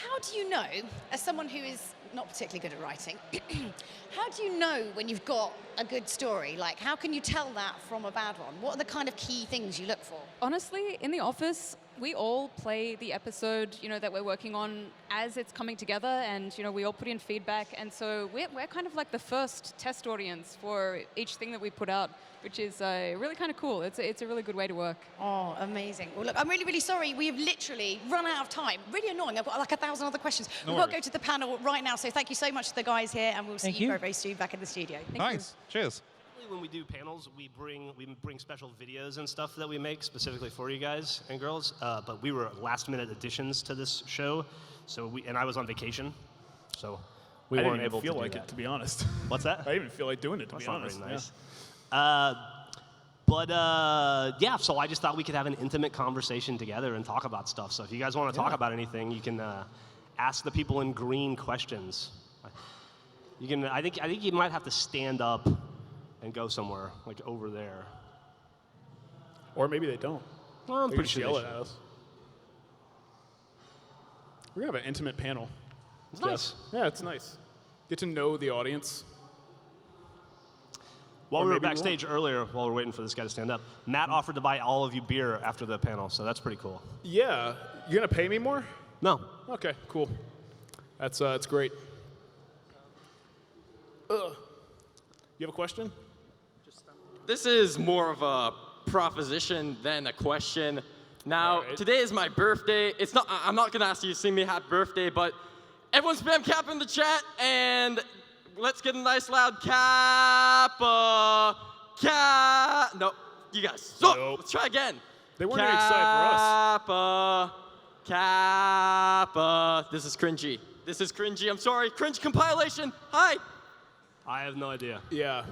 how do you know, as someone who is not particularly good at writing, how do you know when you've got a good story? Like, how can you tell that from a bad one? What are the kind of key things you look for? Honestly, in the office, we all play the episode, that we're working on as it's coming together, and we all put in feedback, and so we're kind of like the first test audience for each thing that we put out, which is really kind of cool. It's a really good way to work. Oh, amazing. Well, look, I'm really, really sorry. We have literally run out of time. Really annoying. I've got like 1,000 other questions. We've got to go to the panel right now, so thank you so much to the guys here, and we'll see you very, very soon back in the studio. Nice. Cheers. When we do panels, we bring special videos and stuff that we make specifically for you guys and girls. But we were last-minute additions to this show, and I was on vacation, so we weren't able to do that. I didn't feel like it, to be honest. What's that? I didn't even feel like doing it, to be honest. That's not very nice. Yeah, so I just thought we could have an intimate conversation together and talk about stuff. So if you guys want to talk about anything, you can ask the people in green questions. You can. I think you might have to stand up and go somewhere, like over there. Or maybe they don't. Well, I'm they pretty just sure yell they it should. at us. We're going to have an intimate panel. It's nice. Yeah, it's nice. Get to know the audience. While we were backstage earlier, while we were waiting for this guy to stand up, Matt offered to buy all of you beer after the panel, so that's pretty cool. Yeah. You're going to pay me more? No. Okay, cool. That's great. You have a question? This is more of a proposition than a question. Now, today is my birthday. I'm not gonna ask you to sing me happy birthday, but everyone spam cap in the chat, and let's get a nice loud Kappa. No, you guys. Stop. Nope. Let's try again. They weren't even excited for us. Kappa. Kappa. This is cringy. This is cringy. I'm sorry. Cringe compilation. Hi. I have no idea. Yeah.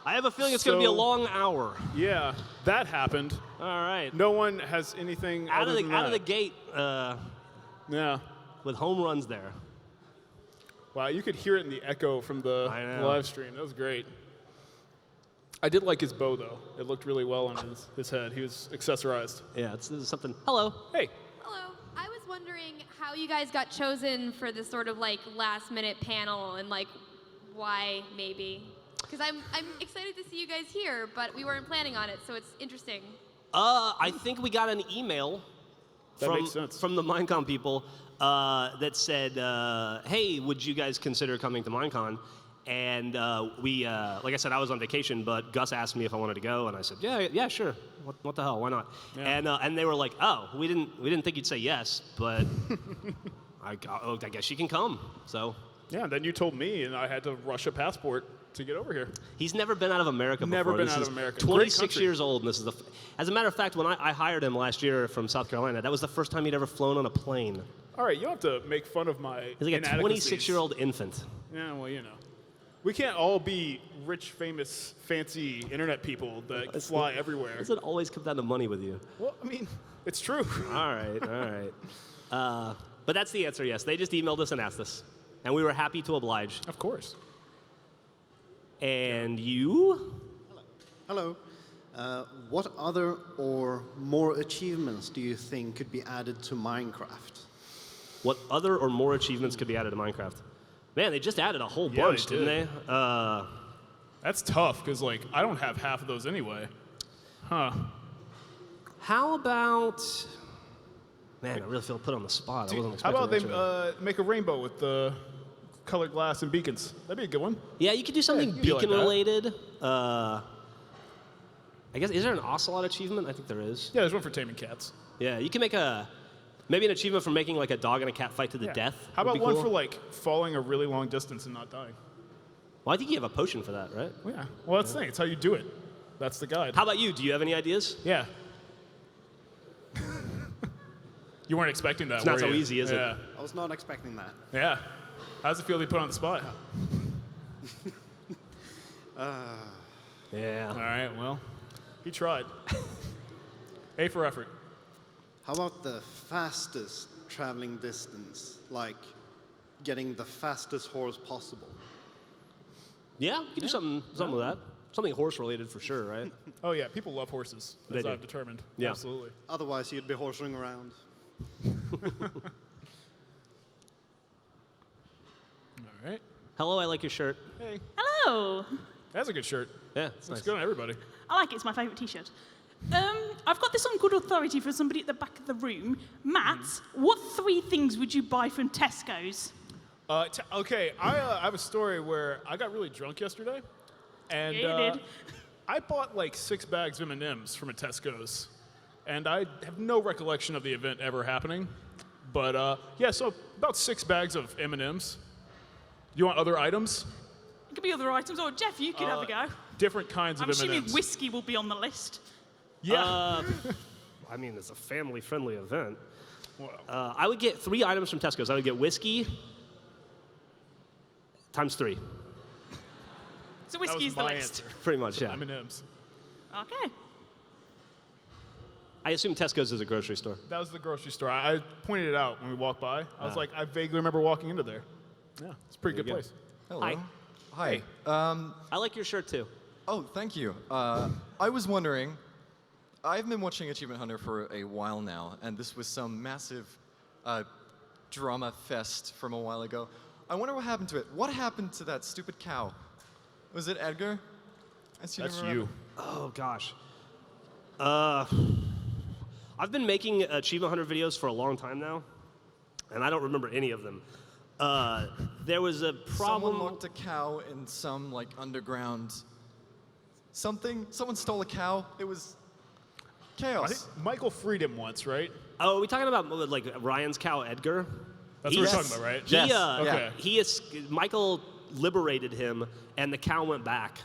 I have a feeling it's going to be a long hour. Yeah, that happened. All right. No one has anything Out other than that. of the gate Yeah. with home runs there. Wow, you could hear it in the echo from the live stream. That was great. I did like his bow, though. It looked really well on his head. He was accessorized. Yeah, this is something. Hello. Hey. Hello. I was wondering how you guys got chosen for this sort of like last-minute panel and like why maybe. Because I'm excited to see you guys here, but we weren't planning on it, so it's interesting. I think we got an email from the MINECON people that said, hey, would you guys consider coming to MINECON? And like I said, I was on vacation, but Gus asked me if I wanted to go, and I said, yeah, sure. What the hell? Why not? Yeah. And they were like, oh, we didn't think you'd say yes, but I guess you can come. So. Yeah, and then you told me, and I had to rush a passport to get over here. He's never been out of America before. Never been out of America. 26 years old, and this is as a matter of fact, when I hired him last year from South Carolina, that was the first time he'd ever flown on a plane. All right, you don't have to make fun of my He's like a 26-year-old infant. Yeah, well, you know. We can't all be rich, famous, fancy internet people that fly everywhere. Does it always come down to money with you? Well, I mean, it's true. All right. But that's the answer, yes. They just emailed us and asked us. And we were happy to oblige. Of course. And you? Hello. What other or more achievements do you think could be added to Minecraft? What other or more achievements could be added to Minecraft? Man, they just added a whole bunch, didn't they? That's tough, because like I don't have half of those anyway. Huh. How about... Man, I really feel put on the spot. I wasn't expecting How about they make a rainbow with the colored glass and beacons? That'd be a good one. Yeah, you could do something beacon-related. I guess, is there an ocelot achievement? I think there is. Yeah, there's one for taming cats. Yeah, you can make maybe an achievement for making like a dog and a cat fight to the death. How about one for like falling a really long distance and not dying? Well, I think you have a potion for that, right? Well, yeah. Well, that's the thing. It's how you do it. That's the guide. How about you? Do you have any ideas? Yeah. You weren't expecting that, It's not were so you? easy, is it? I was not expecting that. Yeah. How does it feel to be put on the spot? Yeah. All right, well, he tried. A for effort. How about the fastest traveling distance? Like getting the fastest horse possible? Yeah, you can do something with that. Something horse-related for sure, right? Oh, yeah, people love horses, as I've determined. Yeah. Absolutely. Otherwise, you'd be horsing around. Hello, I like your shirt. Hey, Hello. that's a good shirt. Yeah, it's Looks nice. good on everybody. I like it. It's my favourite T-shirt. I've got this on good authority for somebody at the back of the room. Matt, what 3 things would you buy from Tesco's? Okay, I have a story where I got really drunk yesterday, and Yeah, you did. I bought like 6 bags of M&Ms from a Tesco's, and I have no recollection of the event ever happening. But yeah, so about 6 bags of M&Ms. You want other items? It could be other items. Or Jeff, you could have a go. Different kinds I'm of M&Ms. assuming whiskey will be on the list. Yeah. I mean, it's a family-friendly event. Wow. I would get 3 items from Tesco's. I would get whiskey times 3. So That whiskey was is the my list. answer. Pretty much, yeah. M&Ms. Okay. I assume Tesco's is a grocery store. That was the grocery store. I pointed it out when we walked by. I was like, I vaguely remember walking into there. Yeah, it's a pretty There good you go. place. Hello. Hi. Hi. I like your shirt too. Oh, thank you. I was wondering, I've been watching Achievement Hunter for a while now, and this was some massive drama fest from a while ago. I wonder what happened to it. What happened to that stupid cow? Was it Edgar? That's remember? you. Oh gosh. I've been making Achievement Hunter videos for a long time now, and I don't remember any of them. There was a problem. Someone locked a cow in some like underground something. Someone stole a cow. It was I chaos. think Michael freed him once, right? Oh, are we talking about like Ryan's cow, Edgar? That's what we're Yes. talking about, right? He, Yes. Okay. Michael liberated him, and the cow went back.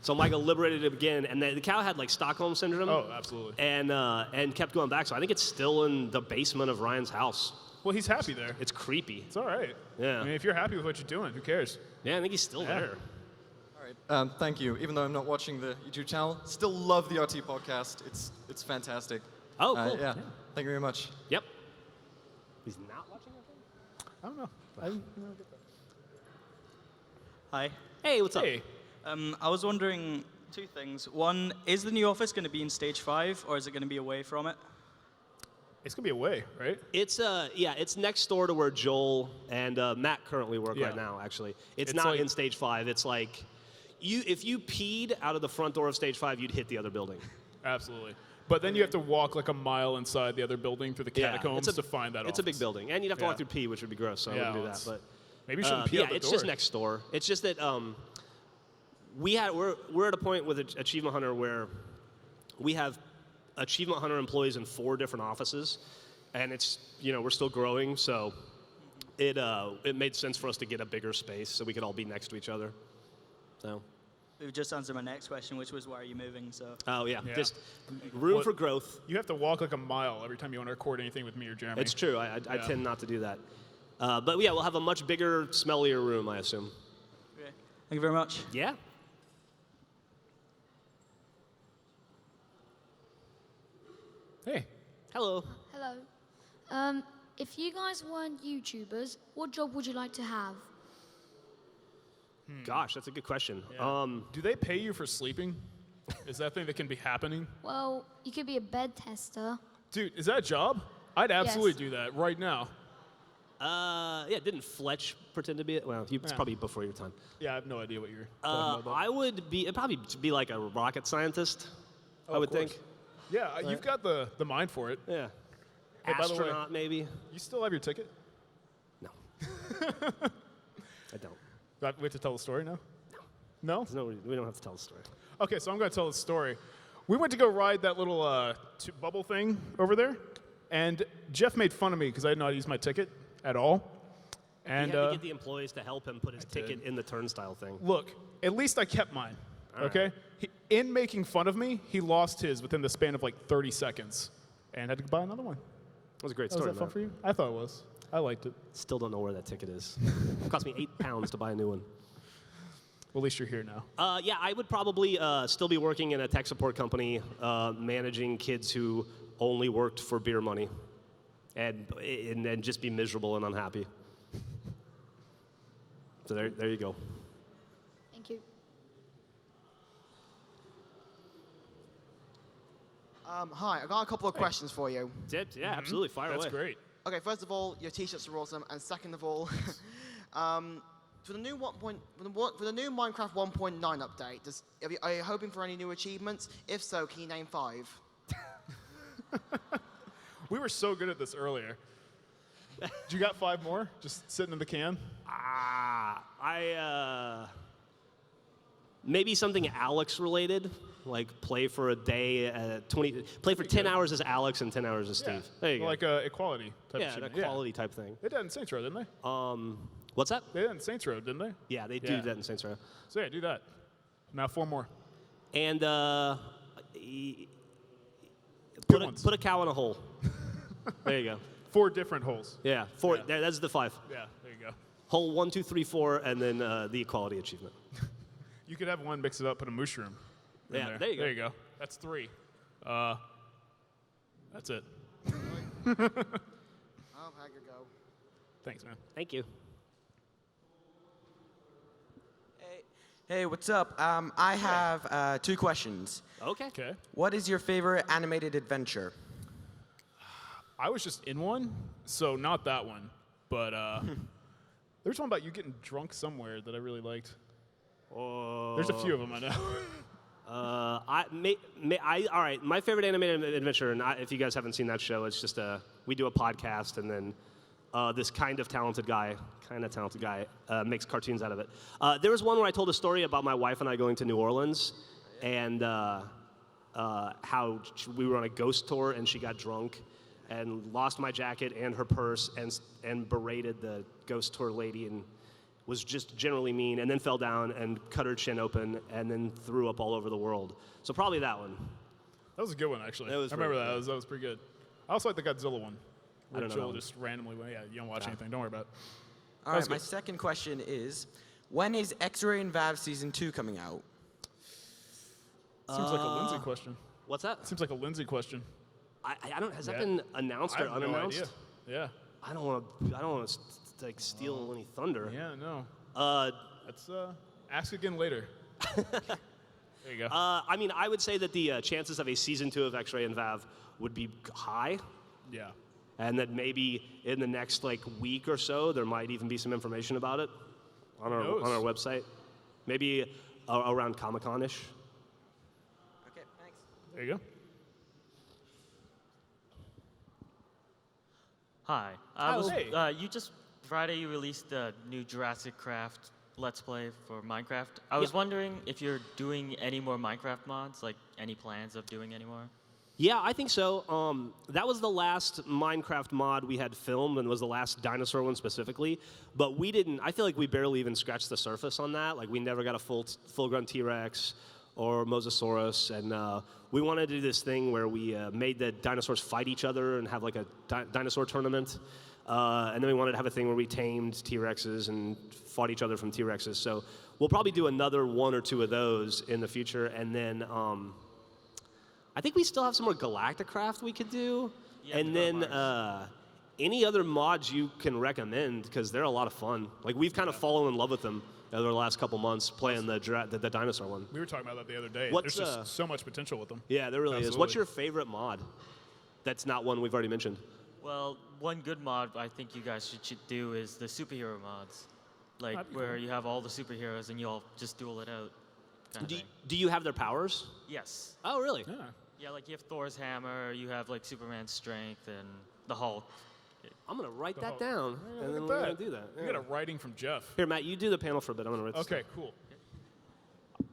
So Michael liberated him again, and the cow had like Stockholm syndrome. Oh, absolutely. And kept going back. So I think it's still in the basement of Ryan's house. Well, he's happy there. It's creepy. It's all right. Yeah. I mean, if you're happy with what you're doing, who cares? Yeah, I think he's still Yeah. there. All right. Thank you. Even though I'm not watching the YouTube channel, still love the RT podcast. It's fantastic. Oh, cool. Yeah. Thank you very much. Yep. He's not watching it? I don't know. I didn't get that. Hi. Hey, what's Hey, I was wondering 2 things. One, is the new office going to be in stage 5, or is it going to be away from it? it's gonna be away, right? It's it's next door to where Joel and Matt currently work Yeah. right now. Actually, it's It's not like- in stage 5. It's like, if you peed out of the front door of stage 5, you'd hit the other building. Absolutely. But then you have to walk like a mile inside the other building through the Yeah, catacombs to find that It's a big office. building, and you'd have to Yeah. walk through pee, which would be gross. So I Yeah, wouldn't do it's- that. Maybe you shouldn't But pee out the it's door. just next door. It's just that we're at a point with Achievement Hunter where we have Achievement Hunter employees in 4 different offices, and it's we're still growing, so it made sense for us to get a bigger space so we could all be next to each other. So. You've just answered my next question, which was why are you moving? So Oh yeah, Yeah. just room What- for growth. You have to walk like a mile every time you want to record anything with me or Jeremy. It's true. I Yeah. tend not to do that. But yeah, we'll have a much bigger, smellier room, I assume. okay. Thank you very much. Yeah. Hey, Hello. Hello. If you guys weren't YouTubers, what job would you like to have? Gosh, that's a good question. do they pay you for sleeping? Is that thing that can be happening? Well, you could be a bed tester. Dude, is that a job? I'd absolutely Yes. do that right now. Yeah, didn't Fletch pretend to be it? Well, it's Yeah. probably before your time. Yeah, I have no idea what you're talking about. I would be, it'd probably be like a rocket scientist, I would think. Yeah, you've got the mind for it. Yeah. Hey, by the way- Astronaut, maybe? You still have your ticket? No. I don't. Do we have to tell the story now? No? There's no, we don't have to tell the story. Okay, so I'm going to tell the story. We went to go ride that little bubble thing over there, and Jeff made fun of me because I didn't know how to use my ticket at all. And he had to get the employees to help him put his ticket in the turnstile thing. look, at least I kept mine. Okay? In making fun of me, he lost his within the span of like 30 seconds and had to buy another one. That was a great Was story, that fun Matt. for you? I thought it was. I liked it. Still don't know where that ticket is. It cost me £8 to buy a new one. Well, at least you're here now. Yeah, I would probably still be working in a tech support company, managing kids who only worked for beer money, and just be miserable and unhappy. So there you go. Thank you. Hi, I've got a couple of questions for you. Yeah, absolutely. Fire That's away. great. Okay, first of all, your t-shirts are awesome, and second of all, For the new for the new Minecraft 1.9 update, are you hoping for any new achievements? If so, can you name 5? We were so good at this earlier. You got 5 more? Just sitting in the can? Maybe something Alex related, like play for a day, play for 10 hours as Alex and 10 hours as Steve. There you go. Like a equality type Yeah, an achievement. equality type thing. They did that in Saints Row, didn't they? What's that? They did that in Saints Row, didn't they? Yeah, they do that in Saints Row. So yeah, do that. Now 4 more. And Good put a cow in a hole. There you go. 4 different holes. Yeah, 4. Yeah. That's the 5. Yeah, there you go. Hole 1, 2, 3, 4, and then the equality achievement. You could have one, mix it up, put a mushroom. in Yeah, there you go. There you go. That's 3. That's it. I'll have you go. Thanks, man. Thank you. Hey, what's up? I have 2 questions. Okay. Okay. What is your favorite animated adventure? I was just in one, so not that one. But there's one about you getting drunk somewhere that I really liked. There's a few of them I know. All right, my favorite animated adventure, and if you guys haven't seen that show, it's just we do a podcast, and then this kind of talented guy makes cartoons out of it. There was one where I told a story about my wife and I going to New Orleans, and how we were on a ghost tour, and she got drunk, and lost my jacket and her purse, and berated the ghost tour lady, and was just generally mean, and then fell down and cut her chin open, and then threw up all over the world. So probably that one. That was a good one, actually. That was I remember really that. That was pretty good. I also like the Godzilla one. I don't know Joel that one. just randomly went, yeah, you don't watch anything. Don't worry about it. All right, my second question is, when is X-Ray and Vav Season 2 coming out? Seems like a Lindsay question. What's that? Seems like a Lindsay question. I don't. Has that been announced or I have no unannounced? idea. Yeah. I don't want to like steal any thunder. Yeah, no. Let's ask again later. There you go. I mean, I would say that the chances of a season 2 of X-Ray and Vav would be high, Yeah. and that maybe in the next week or so there might even be some information about it on our website. Maybe around Comic-Con-ish. Okay, thanks. There you go. Hi. Friday you released the new Jurassic Craft Let's Play for Minecraft. I was wondering if you're doing any more Minecraft mods, like any plans of doing any more? Yeah, I think so. That was the last Minecraft mod we had filmed, and was the last dinosaur one specifically. But we didn't. I feel like we barely even scratched the surface on that. Like we never got a full-grown T-Rex or Mosasaurus, and we wanted to do this thing where we made the dinosaurs fight each other and have like a dinosaur tournament. And then we wanted to have a thing where we tamed T-Rexes and fought each other from T-Rexes. So we'll probably do another 1 or 2 of those in the future, and then. I think we still have some more Galacticraft we could do. Yeah, and then any other mods you can recommend, because they're a lot of fun. Like, we've kind of fallen in love with them over the last couple months playing the dinosaur one. We were talking about that the other day. There's just so much potential with them. Yeah, there really Absolutely. is. What's your favorite mod that's not one we've already mentioned? Well, one good mod I think you guys should do is the superhero mods. Like, where you have all the superheroes and you all just duel it out. Do you have their powers? Yes. Oh, really? Yeah. Yeah, like you have Thor's hammer, you have like Superman's strength, and the Hulk. I'm gonna write that down, Yeah, and then look we're at gonna that. do that. You got a writing from Jeff. Here, Matt, you do the panel for a bit. I'm gonna write this Okay, down. cool.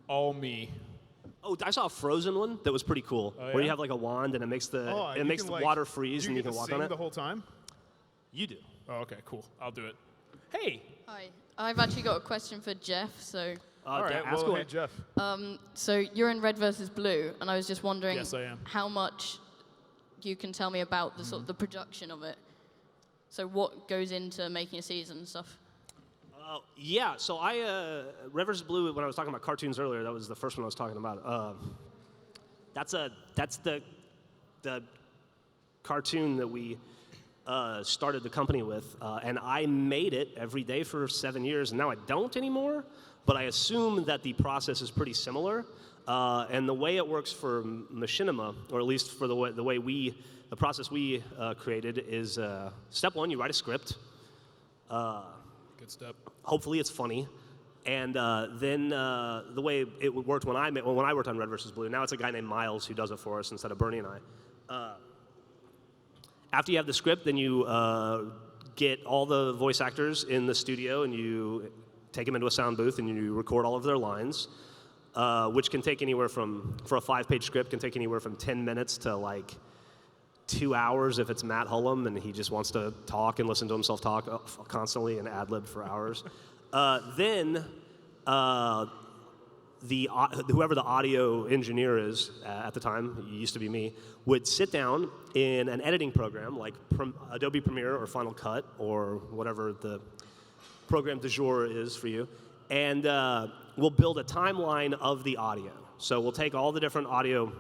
All me. Oh, I saw a Frozen one that was pretty cool, Oh, where yeah? you have like a wand and it makes the you makes can, the water freeze and you get can to walk sing on it. the whole time? You do. Oh, okay, cool. I'll do it. Hey. Hi. I've actually got a question for Jeff. So. All right. ask Well, away. hey, Jeff. So you're in Red versus Blue, and I was just wondering Yes, I am. how much you can tell me about the sort of the production of it. So what goes into making a season and stuff? Yeah, so Red vs. Blue, when I was talking about cartoons earlier, that was the first one I was talking about. That's the cartoon that we started the company with, and I made it every day for 7 years, and now I don't anymore, but I assume that the process is pretty similar. And the way it works for machinima, or at least for the process we created, is step 1, you write a script. Good step. Hopefully it's funny. And then the way it worked when I worked on Red vs. Blue, now it's a guy named Miles who does it for us instead of Bernie and I. After you have the script, then you get all the voice actors in the studio and you take them into a sound booth and you record all of their lines, which can take anywhere from, for a 5-page script, can take anywhere from 10 minutes to like 2 hours if it's Matt Hullum and he just wants to talk and listen to himself talk constantly and ad-lib for hours. Then whoever the audio engineer is at the time, it used to be me, would sit down in an editing program like Adobe Premiere or Final Cut or whatever the program du jour is for you, and we'll build a timeline of the audio. So we'll take all the different audio,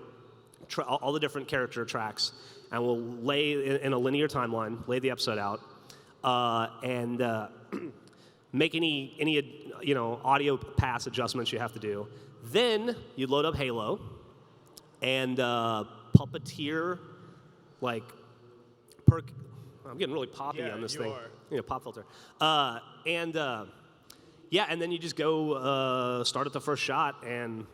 all the different character tracks, and we'll lay in a linear timeline, lay the episode out, and make any audio pass adjustments you have to do. Then you load up Halo and puppeteer, like, I'm getting really poppy on this thing. Pop filter. And then you just go start at the first shot and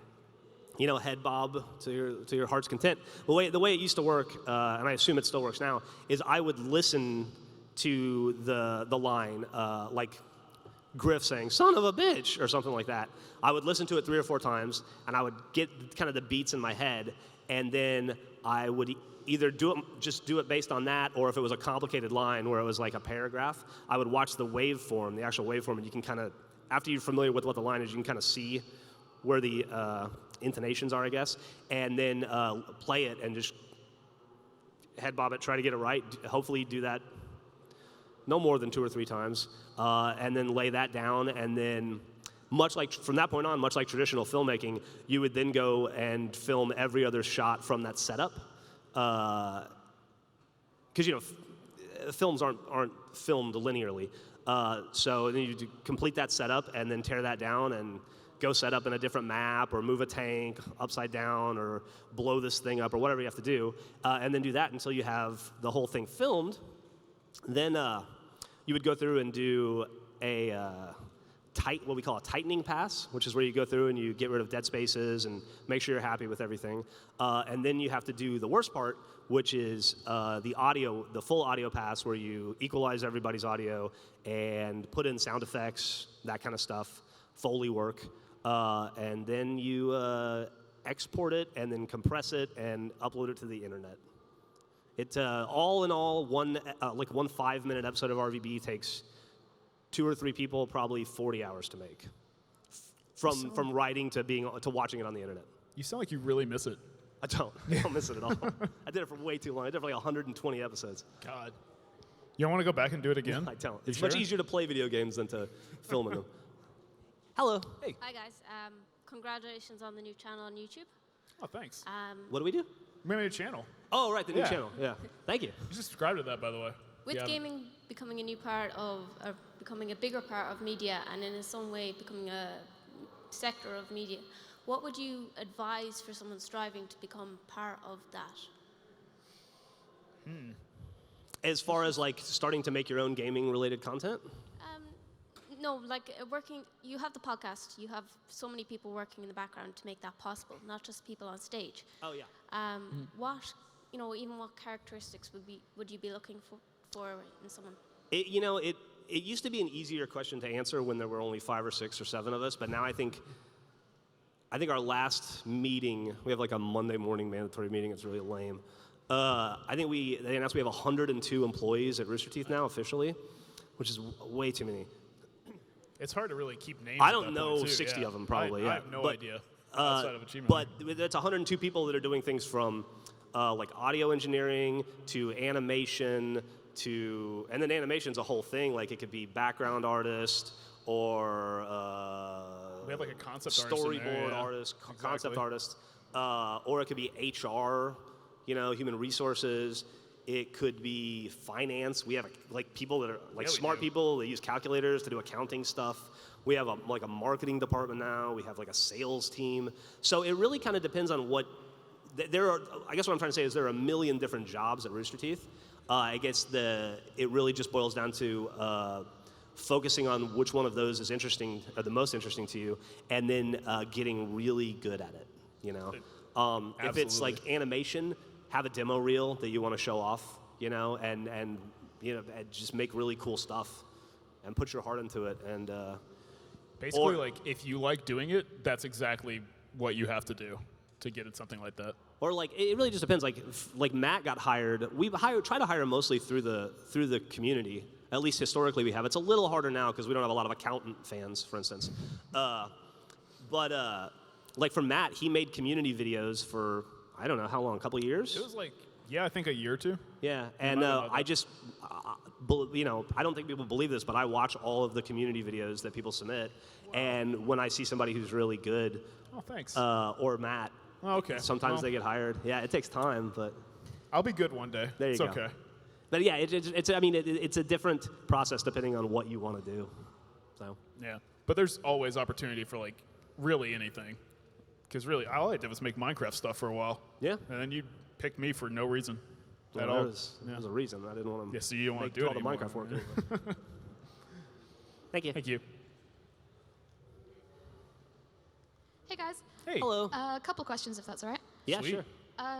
head bob to your heart's content. The way it used to work, and I assume it still works now, is I would listen to the line like Griff saying "son of a bitch" or something like that. I would listen to it 3 or 4 times, and I would get kind of the beats in my head, and then I would either do it based on that, or if it was a complicated line where it was like a paragraph, I would watch the waveform, the actual waveform, and you can kind of, after you're familiar with what the line is, you can kind of see where the intonations are, I guess, and then play it and just head bob it, try to get it right. Hopefully do that no more than 2 or 3 times, and then lay that down, and then from that point on, much like traditional filmmaking, you would then go and film every other shot from that setup, because films aren't filmed linearly, so then you complete that setup and then tear that down and go set up in a different map or move a tank upside down or blow this thing up or whatever you have to do, and then do that until you have the whole thing filmed. Then you would go through and do what we call a tightening pass, which is where you go through and you get rid of dead spaces and make sure you're happy with everything. And then you have to do the worst part, which is the full audio pass, where you equalize everybody's audio and put in sound effects, that kind of stuff, Foley work. And then you export it and then compress it and upload it to the internet. It all in all, one 5-minute episode of RVB takes 2 or 3 people, probably 40 hours to make, from writing to watching it on the internet. You sound like you really miss it. I don't miss it at all. I did it for way too long. I did it for like 120 episodes. God. You don't want to go back and do it again? I don't. It's much easier to play video games than to film in them. Hello. Hey. Hi guys. Congratulations on the new channel on YouTube. Oh, thanks. What do we do? We made a channel. Oh, right, the new channel. Yeah. Thank you. You just subscribed to that, by the way. With gaming becoming a new part of, becoming a bigger part of media, and in some way becoming a sector of media, what would you advise for someone striving to become part of that? As far as like starting to make your own gaming-related content? No, like you have the podcast, you have so many people working in the background to make that possible, not just people on stage. Oh, yeah. What characteristics would you be looking for in someone? It used to be an easier question to answer when there were only 5 or 6 or 7 of us, but now I think our last meeting, we have like a Monday morning mandatory meeting, it's really lame. I think they announced we have 102 employees at Rooster Teeth now officially, which is way too many. It's hard to really keep names. I don't know 60 of them probably. I have no idea outside of achievement. But that's 102 people that are doing things from like audio engineering to animation and then animation's a whole thing. Like it could be background artist or we have like a concept storyboard artist, concept artist, or it could be HR, human resources. It could be finance. We have like people that are like smart people that use calculators to do accounting stuff. We have a marketing department now. We have like a sales team. So it really kind of depends on what I guess what I'm trying to say is there are a million different jobs at Rooster Teeth. I guess it really just boils down to focusing on which one of those is interesting or the most interesting to you, and then getting really good at it. You know, if it's like animation, have a demo reel that you want to show off. You know, and you know, and just make really cool stuff, and put your heart into it. And basically, like if you like doing it, that's exactly what you have to do to get at something like that. Or like it really just depends. Like Matt got hired. We try to hire mostly through the community. At least historically we have. It's a little harder now because we don't have a lot of accountant fans, for instance. But like for Matt, he made community videos for I don't know how long, a couple of years. It was like I think a year or two. Yeah, and I just you know, I don't think people believe this, but I watch all of the community videos that people submit, and when I see somebody who's really good, oh thanks, or Matt. Oh, okay. Sometimes they get hired. Yeah, it takes time, but I'll be good one day. There you it's go. Okay. But yeah, it's I mean, it's a different process depending on what you want to do. So. Yeah, but there's always opportunity for like really anything, because really all I did was make Minecraft stuff for a while. Yeah. And then you picked me for no reason. Well, at all. There was a reason. I didn't want to. Yeah, so you don't want to do all it the anymore. Minecraft work. Thank you. Thank you. Hey guys. Hey. Hello. A couple questions, if that's all right. Yeah, sure.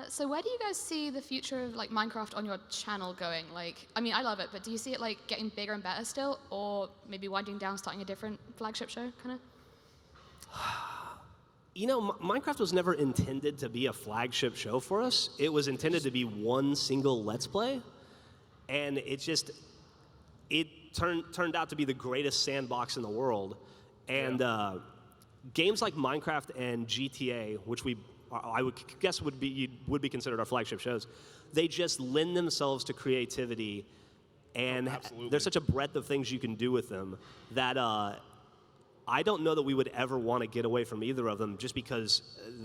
So where do you guys see the future of like Minecraft on your channel going? Like, I mean, I love it, but do you see it like getting bigger and better still, or maybe winding down, starting a different flagship show, kind of? You know, Minecraft was never intended to be a flagship show for us. It was intended to be one single Let's Play, and it turned out to be the greatest sandbox in the world. And games like Minecraft and GTA, which I would guess would be considered our flagship shows, they just lend themselves to creativity, and there's such a breadth of things you can do with them that I don't know that we would ever want to get away from either of them, just because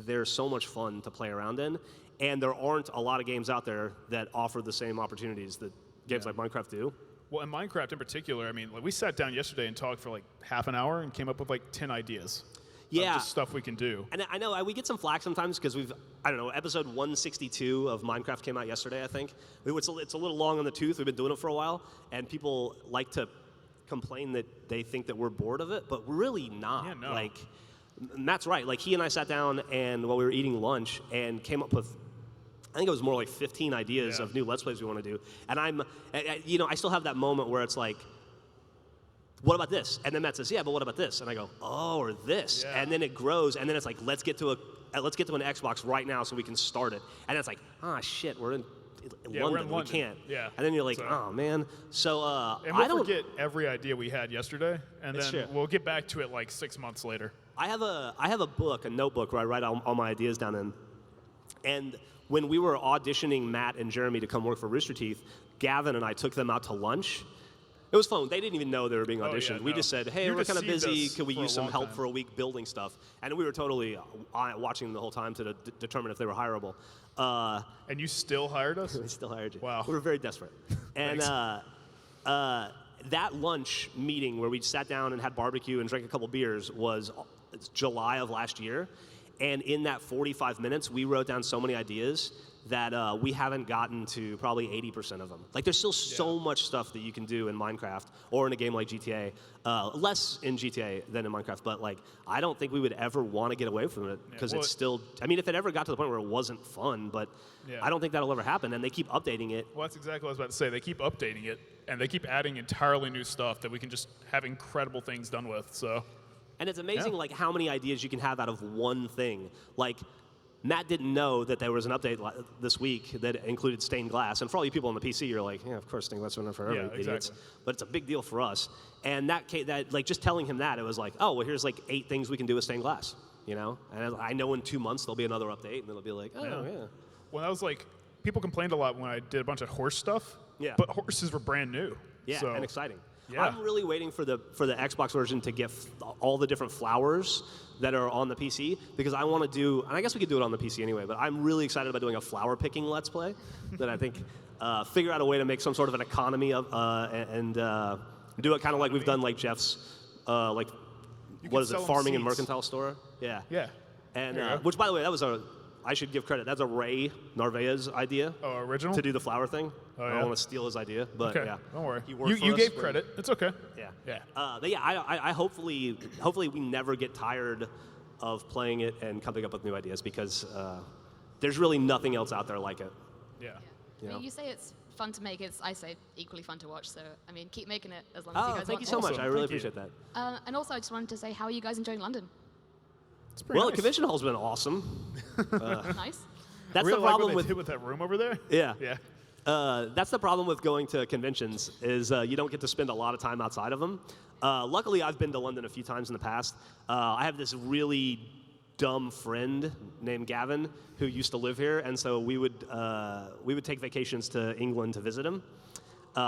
they're so much fun to play around in, and there aren't a lot of games out there that offer the same opportunities that games like Minecraft do. Well, in Minecraft in particular, I mean, like we sat down yesterday and talked for like half an hour and came up with like 10 ideas. Yeah. Of just stuff we can do. And I know we get some flack sometimes because I don't know, episode 162 of Minecraft came out yesterday, I think. It's a little long on the tooth. We've been doing it for a while, and people like to complain that they think that we're bored of it, but we're really not. Yeah, no. Like, Matt's right. Like, he and I sat down and while we were eating lunch and came up with, I think it was more like 15 ideas of new Let's Plays we want to do. And I still have that moment where it's like, what about this? And then Matt says, yeah, but what about this? And I go, oh, or this. Yeah. And then it grows, and then it's like, let's get to an Xbox right now so we can start it. And it's like, shit, we're in London. We can't. Yeah. And then you're like, oh man. So and we'll forget every idea we had yesterday, and then we'll get back to it like 6 months later. I have a book, a notebook where I write all my ideas down in. And when we were auditioning Matt and Jeremy to come work for Rooster Teeth, Gavin and I took them out to lunch. It was fun. They didn't even know they were being auditioned. We just said, hey, we're kind of busy. Could we use some help for a week building stuff? And we were totally watching them the whole time to determine if they were hireable. And you still hired us? We still hired you. Wow. We were very desperate. And that lunch meeting where we sat down and had barbecue and drank a couple beers was July of last year. And in that 45 minutes, we wrote down so many ideas that we haven't gotten to probably 80% of them. Like, there's still so much stuff that you can do in Minecraft or in a game like GTA. Less in GTA than in Minecraft, but like, I don't think we would ever want to get away from it because it's still, I mean, if it ever got to the point where it wasn't fun, but I don't think that'll ever happen, and they keep updating it. Well, that's exactly what I was about to say. They keep updating it, and they keep adding entirely new stuff that we can just have incredible things done with, so. And it's amazing, like, how many ideas you can have out of one thing. Like, Matt didn't know that there was an update this week that included stained glass. And for all you people on the PC, you're like, yeah, of course, stained glass is for every idiots. But it's a big deal for us. And that like, just telling him that, it was like, oh, well, here's like 8 things we can do with stained glass, you know? And I know in 2 months there'll be another update, and it'll be like, oh, yeah. Well, that was like, people complained a lot when I did a bunch of horse stuff. Yeah. But horses were brand new. Yeah, so. And exciting. Yeah. I'm really waiting for the Xbox version to get all the different flowers that are on the PC, because I want to do, and I guess we could do it on the PC anyway, but I'm really excited about doing a flower picking Let's Play that I think figure out a way to make some sort of an economy of and do it kind of like we've done like Jeff's what is it, farming and mercantile store? Yeah. Yeah. And which, by the way, that was I should give credit. That's a Ray Narvaez's idea. Oh, original? To do the flower thing. Oh, I yeah? don't want to steal his idea, but Okay, yeah. don't worry. He worked for You us gave when- credit. It's okay. Yeah. Yeah. But yeah, I hopefully we never get tired of playing it and coming up with new ideas because there's really nothing else out there like it. Yeah. You I know? mean, you say it's fun to make. It's, I say, equally fun to watch. So, I mean, keep making it as long as you guys want. Thank you so much. I really appreciate that. And also, I just wanted to say, how are you guys enjoying London? Well, the convention hall's been awesome. Nice. That's I really the problem like what with they did with that room over there. Yeah. Yeah. That's the problem with going to conventions is you don't get to spend a lot of time outside of them. Luckily, I've been to London a few times in the past. I have this really dumb friend named Gavin who used to live here, and so we would take vacations to England to visit him.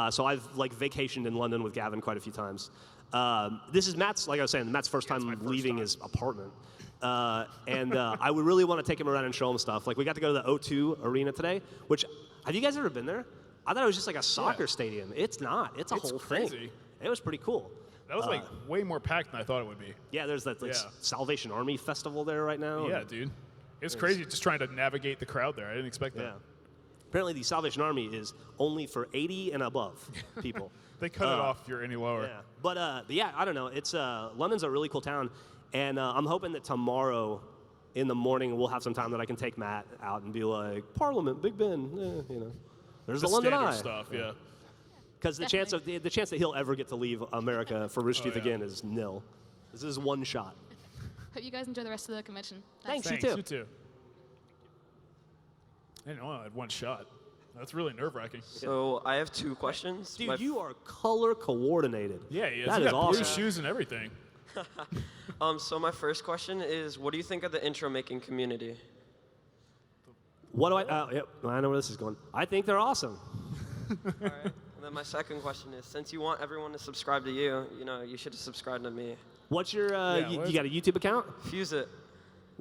So I've vacationed in London with Gavin quite a few times. This is Matt's, like I was saying, Matt's first time leaving his apartment. And I would really want to take him around and show him stuff. Like we got to go to the O2 Arena today, which, have you guys ever been there? I thought it was just like a soccer stadium. It's not. It's a whole crazy. thing. It was pretty cool. That was way more packed than I thought it would be. Yeah, there's that Salvation Army festival there right now. Yeah, dude. It's crazy just trying to navigate the crowd there. I didn't expect that. Yeah. Apparently, the Salvation Army is only for 80 and above people. They cut it off if you're any lower. Yeah. But yeah, I don't know. It's London's a really cool town, and I'm hoping that tomorrow in the morning we'll have some time that I can take Matt out and be like, Parliament, Big Ben, you know. There's the London standard Eye. stuff, yeah. Because the chance that he'll ever get to leave America for Rooster Teeth again is nil. This is one shot. Hope you guys enjoy the rest of the convention. Thanks, You too. I didn't know I had one shot. That's really nerve-wracking. So I have 2 questions. Dude, you are color coordinated. Yeah, he is. That He is got blue awesome. shoes and everything. So my first question is, what do you think of the intro making community? What do I? Yep, I know where this is going. I think they're awesome. All right. And then my second question is, since you want everyone to subscribe to you, you should have subscribed to me. What's your? You got a YouTube account? Fuse it.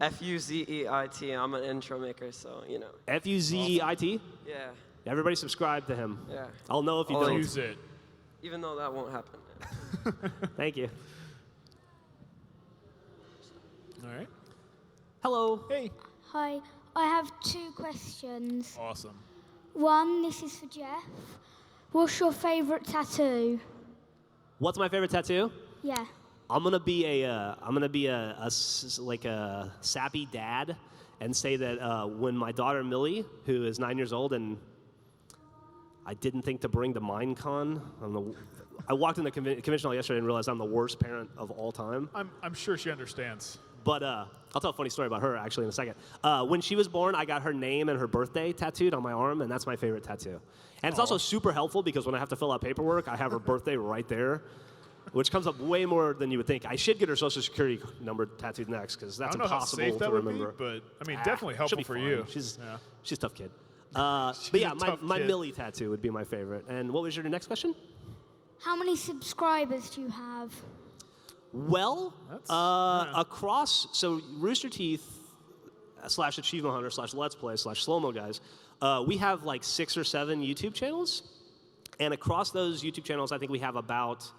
F-U-Z-E-I-T. I'm an intro maker, so you know. F-U-Z-E-I-T? Yeah. Everybody subscribe to him. Yeah. I'll know if you I'll don't. Use it. Even though that won't happen. Thank you. All right. Hello. Hey. Hi, I have 2 questions. Awesome. One, this is for Jeff. What's your favourite tattoo? What's my favorite tattoo? Yeah. I'm gonna be a sappy dad, and say that when my daughter Millie, who is 9 years old, and I didn't think to bring to MINECON. I walked in the convention hall yesterday and realized I'm the worst parent of all time. I'm sure she understands. But I'll tell a funny story about her actually in a second. When she was born, I got her name and her birthday tattooed on my arm, and that's my favorite tattoo. And it's also super helpful because when I have to fill out paperwork, I have her birthday right there, which comes up way more than you would think. I should get her social security number tattooed next because that's I don't know impossible how safe that to would remember. be, but I mean, definitely she'll helpful be for fine. you. She's Yeah. a tough kid. But yeah, a tough my kid. Millie tattoo would be my favorite. And what was your next question? How many subscribers do you have? Well, across, so Rooster Teeth / Achievement Hunter / Let's Play / Slow Mo Guys, we have like 6 or 7 YouTube channels. And across those YouTube channels, I think we have about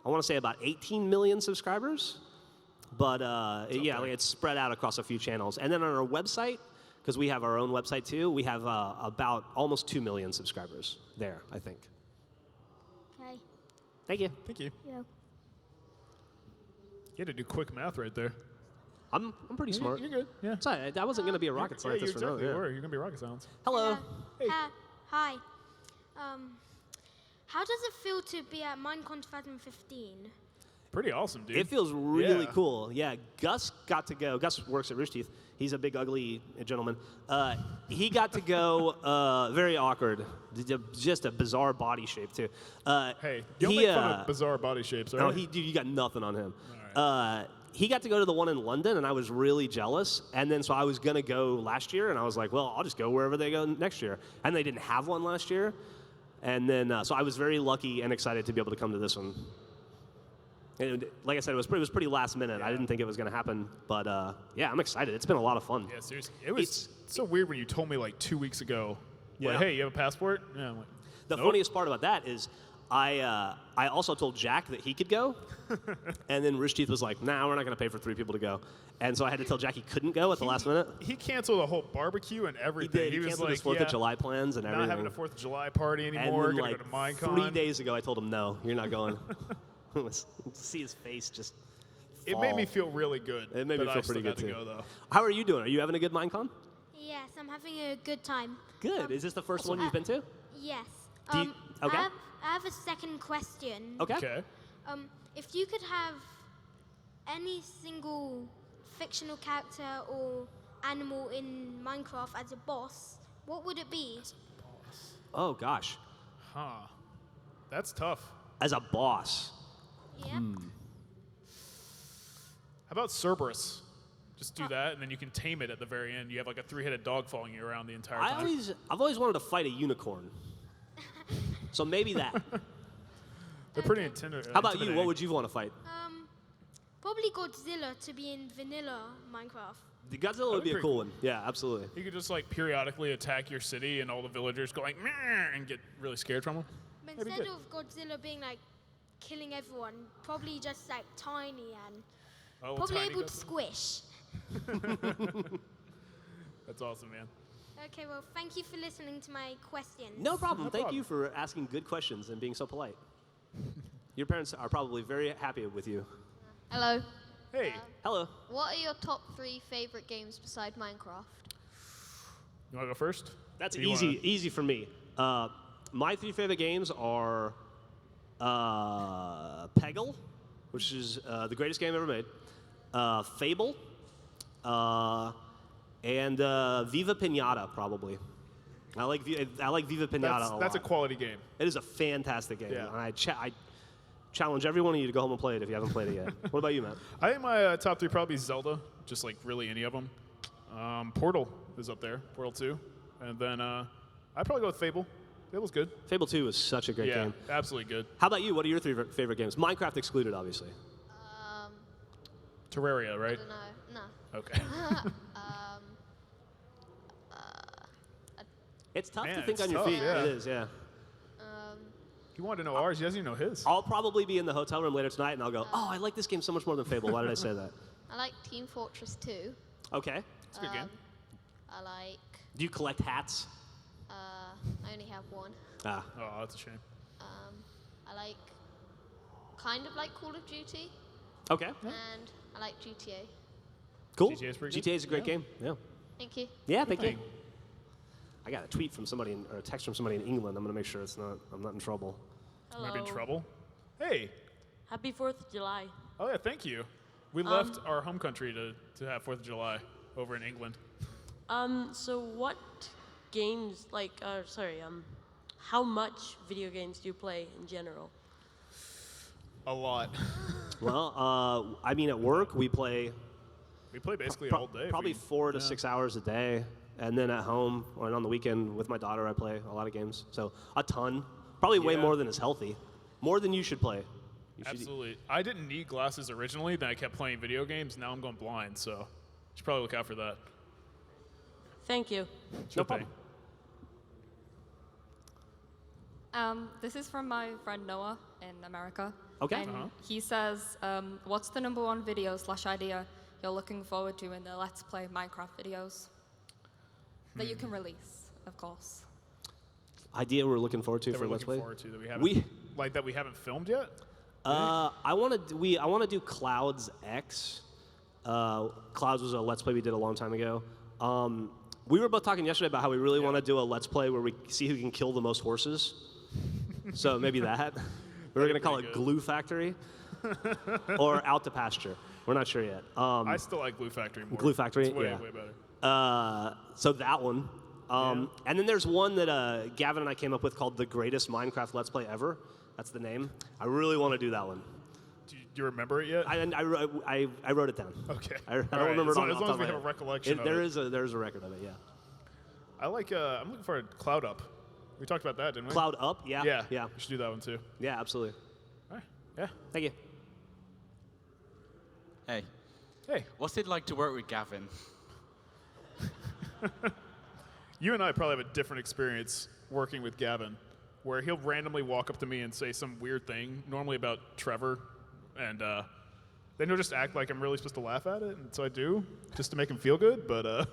18 million subscribers. But yeah, it's spread out across a few channels. And then on our website, because we have our own website too, we have about almost 2 million subscribers there, I think. Okay. Thank you. Thank you. Yeah. You had to do quick math right there. I'm pretty smart. You're good. Yeah. Sorry, I wasn't going to be a rocket scientist you for exactly no. were. You're gonna be rocket science. Hello. Hi. How does it feel to be at MINECON 2015? Pretty awesome, dude. It feels really Yeah. cool. Yeah, Gus got to go. Gus works at Rooster Teeth. He's a big, ugly gentleman. He got to go. Very awkward. Just a bizarre body shape too. Hey, don't make fun of bizarre body shapes, all No, right? dude, you got nothing on him. He got to go to the one in London, and I was really jealous. And then so I was gonna go last year, and I was like, well, I'll just go wherever they go next year. And they didn't have one last year. And then so I was very lucky and excited to be able to come to this one. And like I said, it was pretty last minute. I didn't think it was going to happen, but yeah, I'm excited. It's been a lot of fun. Yeah, seriously. It was so weird when you told me like 2 weeks ago, Yeah. like, hey, you have a passport? Yeah, I'm like, The nope. funniest part about that is I also told Jack that he could go, and then Rooster Teeth was like, "Nah, we're not going to pay for 3 people to go," and so I had to tell Jack he couldn't go at the last minute. He canceled a whole barbecue and everything. He did. He was canceled like, his 4th of July plans and everything. Not having a 4th of July party And anymore. then, Gonna like, go to MINECon. 3 days ago, I told him, "No, you're not going." See his face just. It made me feel really good. It made me but feel I still pretty good had to too. go, though. How are you doing? Are you having a good MineCon? Yes, I'm having a good time. Good. Is this the first one you've been to? Yes. Do you- okay. I have a second question. Okay. If you could have any single fictional character or animal in Minecraft as a boss, what would it be? Oh gosh. Huh. That's tough. As a boss. Yeah. How about Cerberus? Just do that, and then you can tame it at the very end. You have like a 3-headed dog following you around the entire time. I've always wanted to fight a unicorn. So maybe that. They're pretty intimidating. How about you? What would you want to fight? Probably Godzilla to be in vanilla Minecraft. The Godzilla would be a cool one. Yeah, absolutely. You could just like periodically attack your city, and all the villagers go like, "Meh," and get really scared from him. But That'd be instead good. of Godzilla being like killing everyone, probably just like tiny and Oh, probably tiny able to Godzilla. squish. That's awesome, man. Okay, well, thank you for listening to my questions. No problem. Thank you for asking good questions and being so polite. Your parents are probably very happy with you. Hello. Hey. Hello. What are your top 3 favorite games beside Minecraft? You want to go first? That's Or you easy. wanna- Easy for me. My 3 favorite games are Peggle, which is the greatest game ever made. Fable. And Viva Pinata, probably. I like Viva Pinata a lot. That's a quality game. It is a fantastic game. Yeah. And I challenge every one of you to go home and play it if you haven't played it yet. What about you, Matt? I think my top 3 probably Zelda, just like really any of them. Portal is up there, Portal 2. And then I'd probably go with Fable. Fable's good. Fable 2 is such a great Yeah, game. absolutely good. How about you? What are your 3 favorite games? Minecraft excluded, obviously. Terraria, right? No. Okay. It's tough Man, to think it's on your tough, feet. yeah. It is, yeah. He wanted to know ours. He doesn't even know his. I'll probably be in the hotel room later tonight, and I'll go, oh, I like this game so much more than Fable. Why did I say that? I like Team Fortress 2. Okay. It's a good game. I like. Do you collect hats? I only have one. Ah. Oh, that's a shame. I like. Kind of like Call of Duty. Okay. And I like GTA. Cool. GTA's pretty good. GTA is a great game. Yeah. Thank you. Yeah, thank you. I got a tweet from somebody, or a text from somebody in England. I'm going to make sure I'm not in trouble. Might be in trouble. Hey. Happy 4th of July. Oh yeah, thank you. We left our home country to have 4th of July over in England. So what games, how much video games do you play in general? A lot. Well, I mean, at work, we play basically all day. Probably 4 to 6 hours a day. And then at home, or on the weekend with my daughter, I play a lot of games. So a ton. Probably way more than is healthy. More than you should play. Absolutely. I didn't need glasses originally, then I kept playing video games. Now I'm going blind, so you should probably look out for that. Thank you. No problem. This is from my friend Noah in America. Okay. And he says, what's the #1 video / idea you're looking forward to in the Let's Play Minecraft videos? That you can release, of course. Idea we're looking forward to That for we're Let's Play? looking forward to that we haven't filmed yet? I want to do Clouds X. Clouds was a Let's Play we did a long time ago. We were both talking yesterday about how we really want to do a Let's Play where we see who can kill the most horses. So maybe that. We're going to call it Glue Factory or Out to Pasture. We're not sure yet. I still like Glue Factory more. Glue Factory, It's way, yeah. way better. So that one. And then there's one that Gavin and I came up with called The Greatest Minecraft Let's Play Ever. That's the name. I really want to do that one. Do you remember it yet? I wrote it down. Okay. I don't All right, remember as it long- off as the long top as we of my have a head. recollection of There it. is a record of it, yeah. I like. I'm looking for a Cloud Up. We talked about that, didn't we? Cloud Up, yeah. Yeah. Yeah. We should do that one too. Yeah, absolutely. All right. Yeah. Thank you. Hey. Hey. What's it like to work with Gavin? You and I probably have a different experience working with Gavin. where he'll randomly walk up to me and say some weird thing, normally about Trevor, and then he'll just act like I'm really supposed to laugh at it, and so I do, just to make him feel good, but...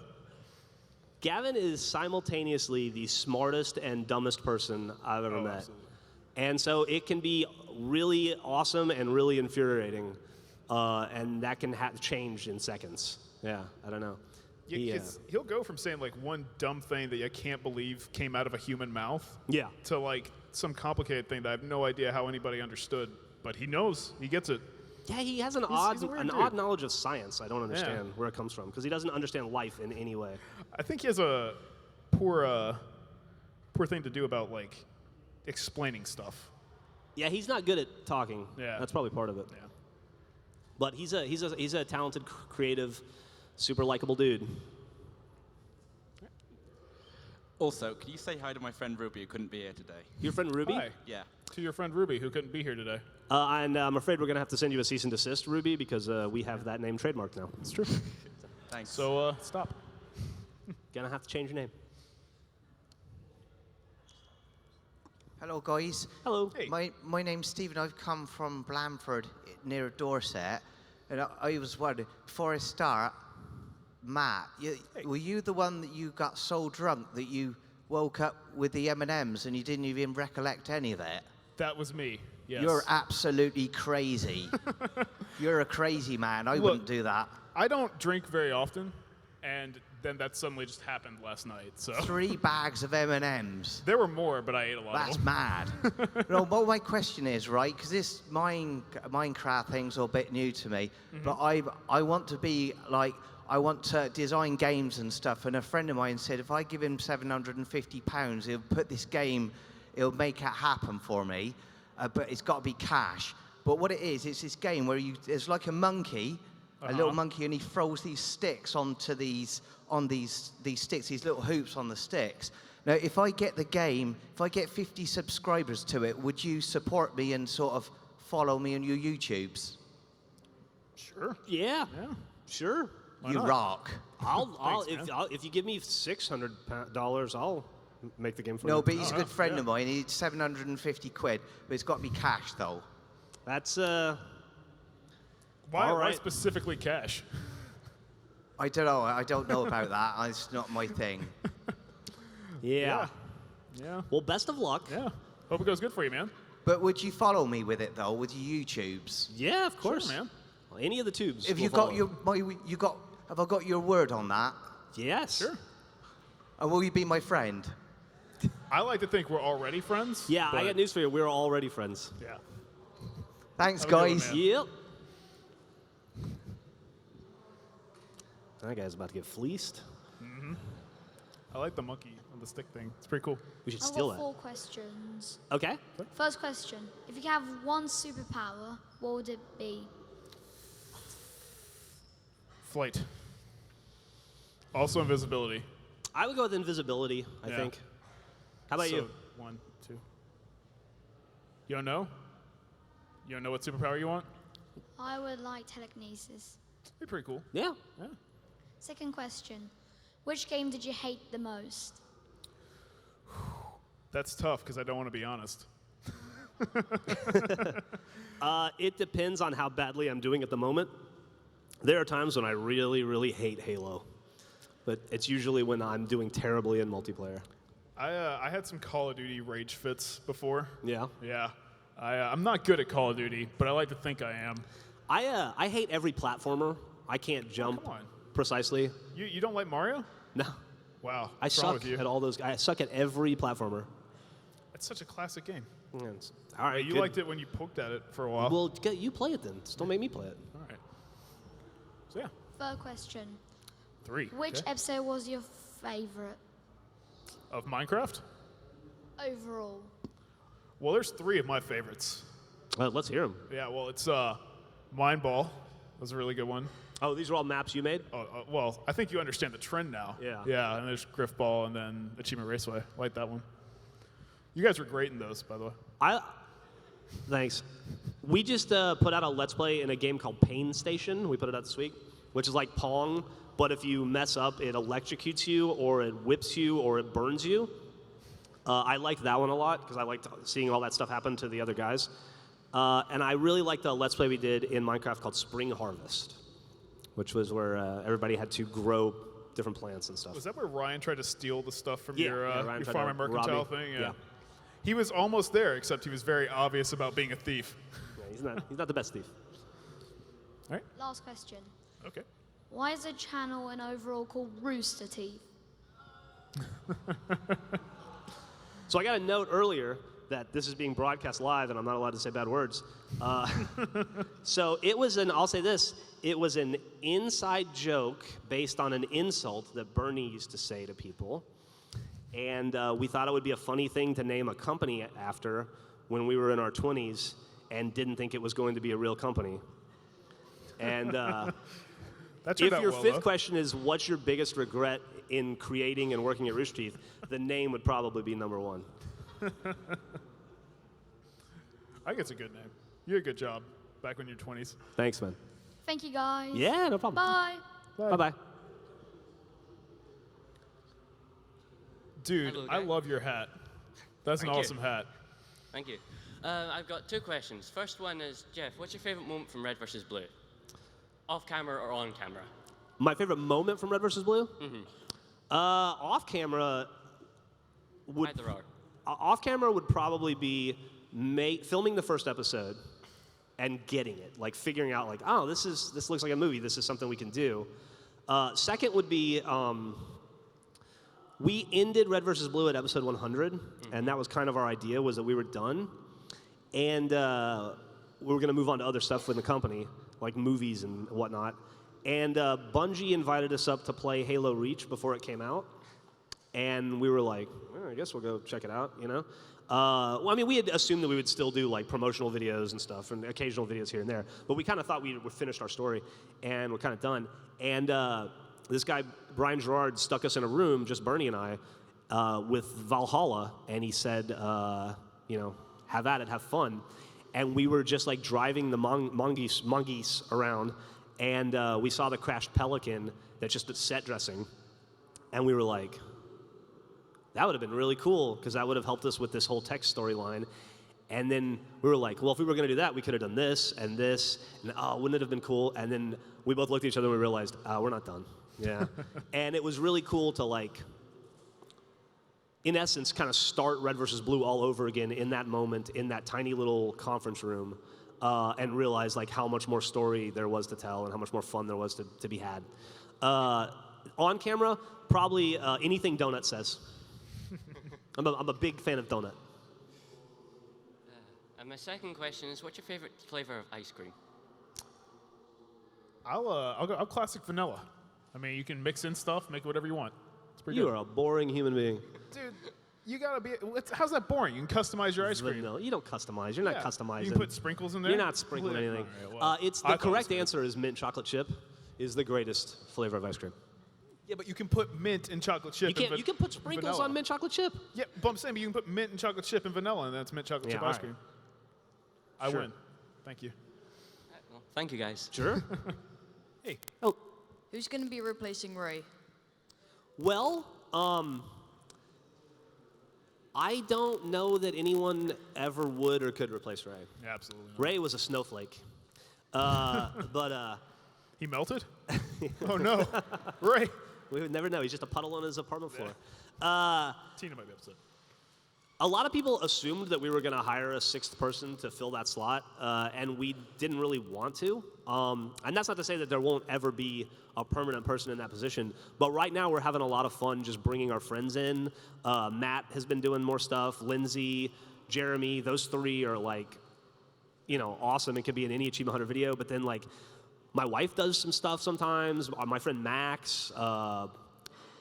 Gavin is simultaneously the smartest and dumbest person I've ever met. Absolutely. And so it can be really awesome and really infuriating, and that can change in seconds. Yeah, I don't know. Yeah, he'll go from saying like one dumb thing that you can't believe came out of a human mouth to like some complicated thing that I have no idea how anybody understood, but he knows, he gets it. Yeah, he has an odd knowledge of science. I don't understand where it comes from, because he doesn't understand life in any way. I think he has a poor thing to do about like explaining stuff. Yeah, he's not good at talking. Yeah, that's probably part of it. Yeah, but he's a talented, creative, super likable dude. Also, could you say hi to my friend Ruby, who couldn't be here today? Your friend Ruby? Hi. Yeah. To your friend Ruby, who couldn't be here today. And I'm afraid we're going to have to send you a cease and desist, Ruby, because we have that name trademarked now. It's true. Thanks. So, stop. Gonna have to change your name. Hello, guys. Hello. Hey. My name's Stephen. I've come from Blandford, near Dorset. And I was wondering, before I start, Matt, were you the one that you got so drunk that you woke up with the M&Ms and you didn't even recollect any of it? That was me, yes. You're absolutely crazy. You're a crazy man. I wouldn't do that. I don't drink very often, and then that suddenly just happened last night. So 3 bags of M&Ms. There were more, but I ate a lot That's of them. mad. No, well, my question is, right, because this Minecraft thing's a bit new to me, but I want to be, like, I want to design games and stuff, and a friend of mine said if I give him £750, he'll put this game, he'll make it happen for me, but it's got to be cash. But what it is, it's this game where there's like a monkey, a little monkey, and he throws these sticks onto these sticks, these little hoops on the sticks. Now, if I get the game, if I get 50 subscribers to it, would you support me and sort of follow me on your YouTubes? Sure. Yeah. Sure. You rock. If you give me $600, I'll make the game for you. No, but he's a good friend of mine. He needs 750 quid, but it's got to be cash, though. That's, Why specifically cash? I don't know. I don't know about that. It's not my thing. Yeah. Well, best of luck. Yeah. Hope it goes good for you, man. But would you follow me with it, though, with your YouTubes? Yeah, of course. Sure, man. Well, any of the tubes. Have you got have I got your word on that? Yes. Sure. And will you be my friend? I like to think we're already friends. Yeah, I got news for you. We're already friends. Yeah. Thanks, guys. Yep. That guy's about to get fleeced. I like the monkey on the stick thing. It's pretty cool. We should I've steal got that. 4 questions. Okay. First question. If you could have one superpower, what would it be? Flight. Also invisibility. I would go with invisibility, I think. How about you? 1, 2. You don't know? You don't know what superpower you want? I would like telekinesis. Be pretty cool. Yeah. Second question. Which game did you hate the most? That's tough because I don't want to be honest. It depends on how badly I'm doing at the moment. There are times when I really, really hate Halo, but it's usually when I'm doing terribly in multiplayer. I had some Call of Duty rage fits before. Yeah? Yeah. I'm not good at Call of Duty, but I like to think I am. I hate every platformer. I can't jump precisely. You don't like Mario? No. Wow. I What's wrong suck with you? at all those. I suck at every platformer. It's such a classic game. All right. You good. liked it when you poked at it for a while. Well, you play it then. Just don't make me play it. All right. So yeah. Third question. 3. Which okay. episode was your favorite Of Minecraft? overall? Well, there's 3 of my favorites. Let's hear them. Yeah, well, it's Mine Ball. That was a really good one. Oh, these are all maps you made? Well, I think you understand the trend now. Yeah. Yeah, and there's Griff Ball and then Achievement Raceway. I like that one. You guys were great in those, by the way. Thanks. We just put out a Let's Play in a game called Pain Station. We put it out this week, which is like Pong, but if you mess up, it electrocutes you, or it whips you, or it burns you. I liked that one a lot because I liked seeing all that stuff happen to the other guys. And I really liked the Let's Play we did in Minecraft called Spring Harvest, which was where everybody had to grow different plants and stuff. Was that where Ryan tried to steal the stuff from Yeah, your, yeah, Ryan your tried farm to and rob mercantile me. thing? Yeah. He was almost there, except he was very obvious about being a thief. Yeah, he's not the best thief. All right. Last question. Okay. Why is the channel and overall called Rooster Teeth? So I got a note earlier that this is being broadcast live and I'm not allowed to say bad words. So it was I'll say this, it was an inside joke based on an insult that Bernie used to say to people. And we thought it would be a funny thing to name a company after when we were in our 20s and didn't think it was going to be a real company. And if your fifth question is what's your biggest regret in creating and working at Rooster Teeth, the name would probably be number one. I think it's a good name. You did a good job back when you were 20s. Thanks, man. Thank you, guys. Yeah, no problem. Bye. Bye-bye. Dude, Hello, I guy. love your hat. That's Thank an you. awesome hat. Thank you. I've got two questions. First one is, Jeff, what's your favorite moment from Red vs. Blue? Off camera or on camera? My favorite moment from Red vs. Blue? Mm-hmm. Off camera would Either or. Off camera would probably be filming the first episode and getting it, like figuring out like, oh, this looks like a movie. This is something we can do. Second would be we ended Red vs. Blue at episode 100, and that was kind of our idea, was that we were done, and we were going to move on to other stuff with the company, like movies and whatnot. And Bungie invited us up to play Halo Reach before it came out. And we were like, well, I guess we'll go check it out, you know? Well, I mean, we had assumed that we would still do like promotional videos and stuff and occasional videos here and there. But we kind of thought we finished our story and we're kind of done. And this guy, Brian Gerard, stuck us in a room, just Bernie and I, with Valhalla. And he said, you know, have at it, have fun. And we were just like driving the mongoose around. And we saw the crashed Pelican that's just set dressing. And we were like, that would have been really cool because that would have helped us with this whole text storyline. And then we were like, well, if we were going to do that, we could have done this, and oh, wouldn't it have been cool? And then we both looked at each other and we realized, we're not done. Yeah. And it was really cool to like, in essence, kind of start Red vs. Blue all over again in that moment, in that tiny little conference room, and realize like how much more story there was to tell and how much more fun there was to be had. On camera, probably anything Donut says. I'm a big fan of Donut. And my second question is, what's your favorite flavor of ice cream? I'll go classic vanilla. I mean, you can mix in stuff, make whatever you want. It's pretty You good. are a boring human being. Dude, you gotta be. How's that boring? You can customize your ice cream. Vanilla. You don't customize. You're not Yeah, customizing. you can put sprinkles in there? You're not sprinkling All anything. right, well, It's I the thought it was correct good. answer is mint chocolate chip is the greatest flavor of ice cream. Yeah, but you can put mint in chocolate chip. You can put sprinkles vanilla. on mint chocolate chip. Yeah, but I'm saying, but you can put mint and chocolate chip and vanilla, and that's mint chocolate Yeah, chip all ice right. cream. I Sure. win. Thank you. Well, thank you, guys. Sure. Hey. Oh. Who's going to be replacing Ray? Well, I don't know that anyone ever would or could replace Ray. Yeah, absolutely not. Ray was a snowflake. But he melted? Oh no, Ray. We would never know. He's just a puddle on his apartment floor. Tina might be upset. A lot of people assumed that we were going to hire a sixth person to fill that slot, and we didn't really want to. And that's not to say that there won't ever be a permanent person in that position. But right now, we're having a lot of fun just bringing our friends in. Matt has been doing more stuff. Lindsay, Jeremy, those three are like, you know, awesome. It could be in any Achievement Hunter video. But then, like, my wife does some stuff sometimes. My friend Max.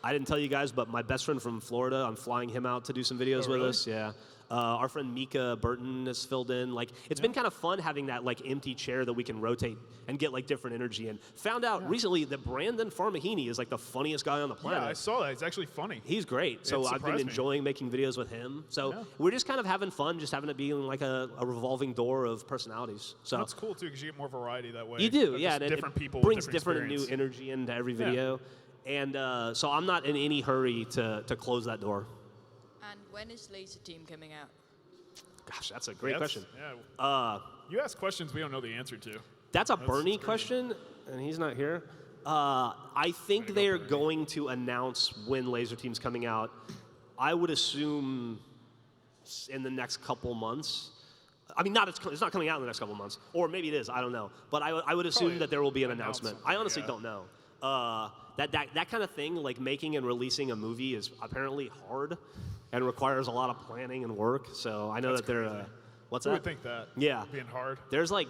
I didn't tell you guys, but my best friend from Florida, I'm flying him out to do some videos with really? us. Yeah. Our friend Mika Burton has filled in. Like, it's been kind of fun having that like empty chair that we can rotate and get like different energy in. Found out recently that Brandon Farmahini is like the funniest guy on the planet. Yeah, I saw that. It's actually funny. He's great. So I've been enjoying making videos with him. So we're just kind of having fun, just having it being like a revolving door of personalities. So That's cool too, because you get more variety that way. you do, Of yeah. just and different it people, brings with different and new experience. energy into every Yeah. video. And so I'm not in any hurry to close that door. And When is Laser Team coming out? Gosh, that's a great question. Yeah. You ask questions we don't know the answer to. That's a Bernie question, and he's not here. I think they are going to announce when Laser Team's coming out. I would assume in the next couple months. I mean, it's not coming out in the next couple months, or maybe it is. I don't know. But I would assume that there will be an announcement. I honestly don't know. That kind of thing, like making and releasing a movie, is apparently hard and requires a lot of planning and work. So I know that they're. What's Who that? would think that? Yeah. Being hard. There's like,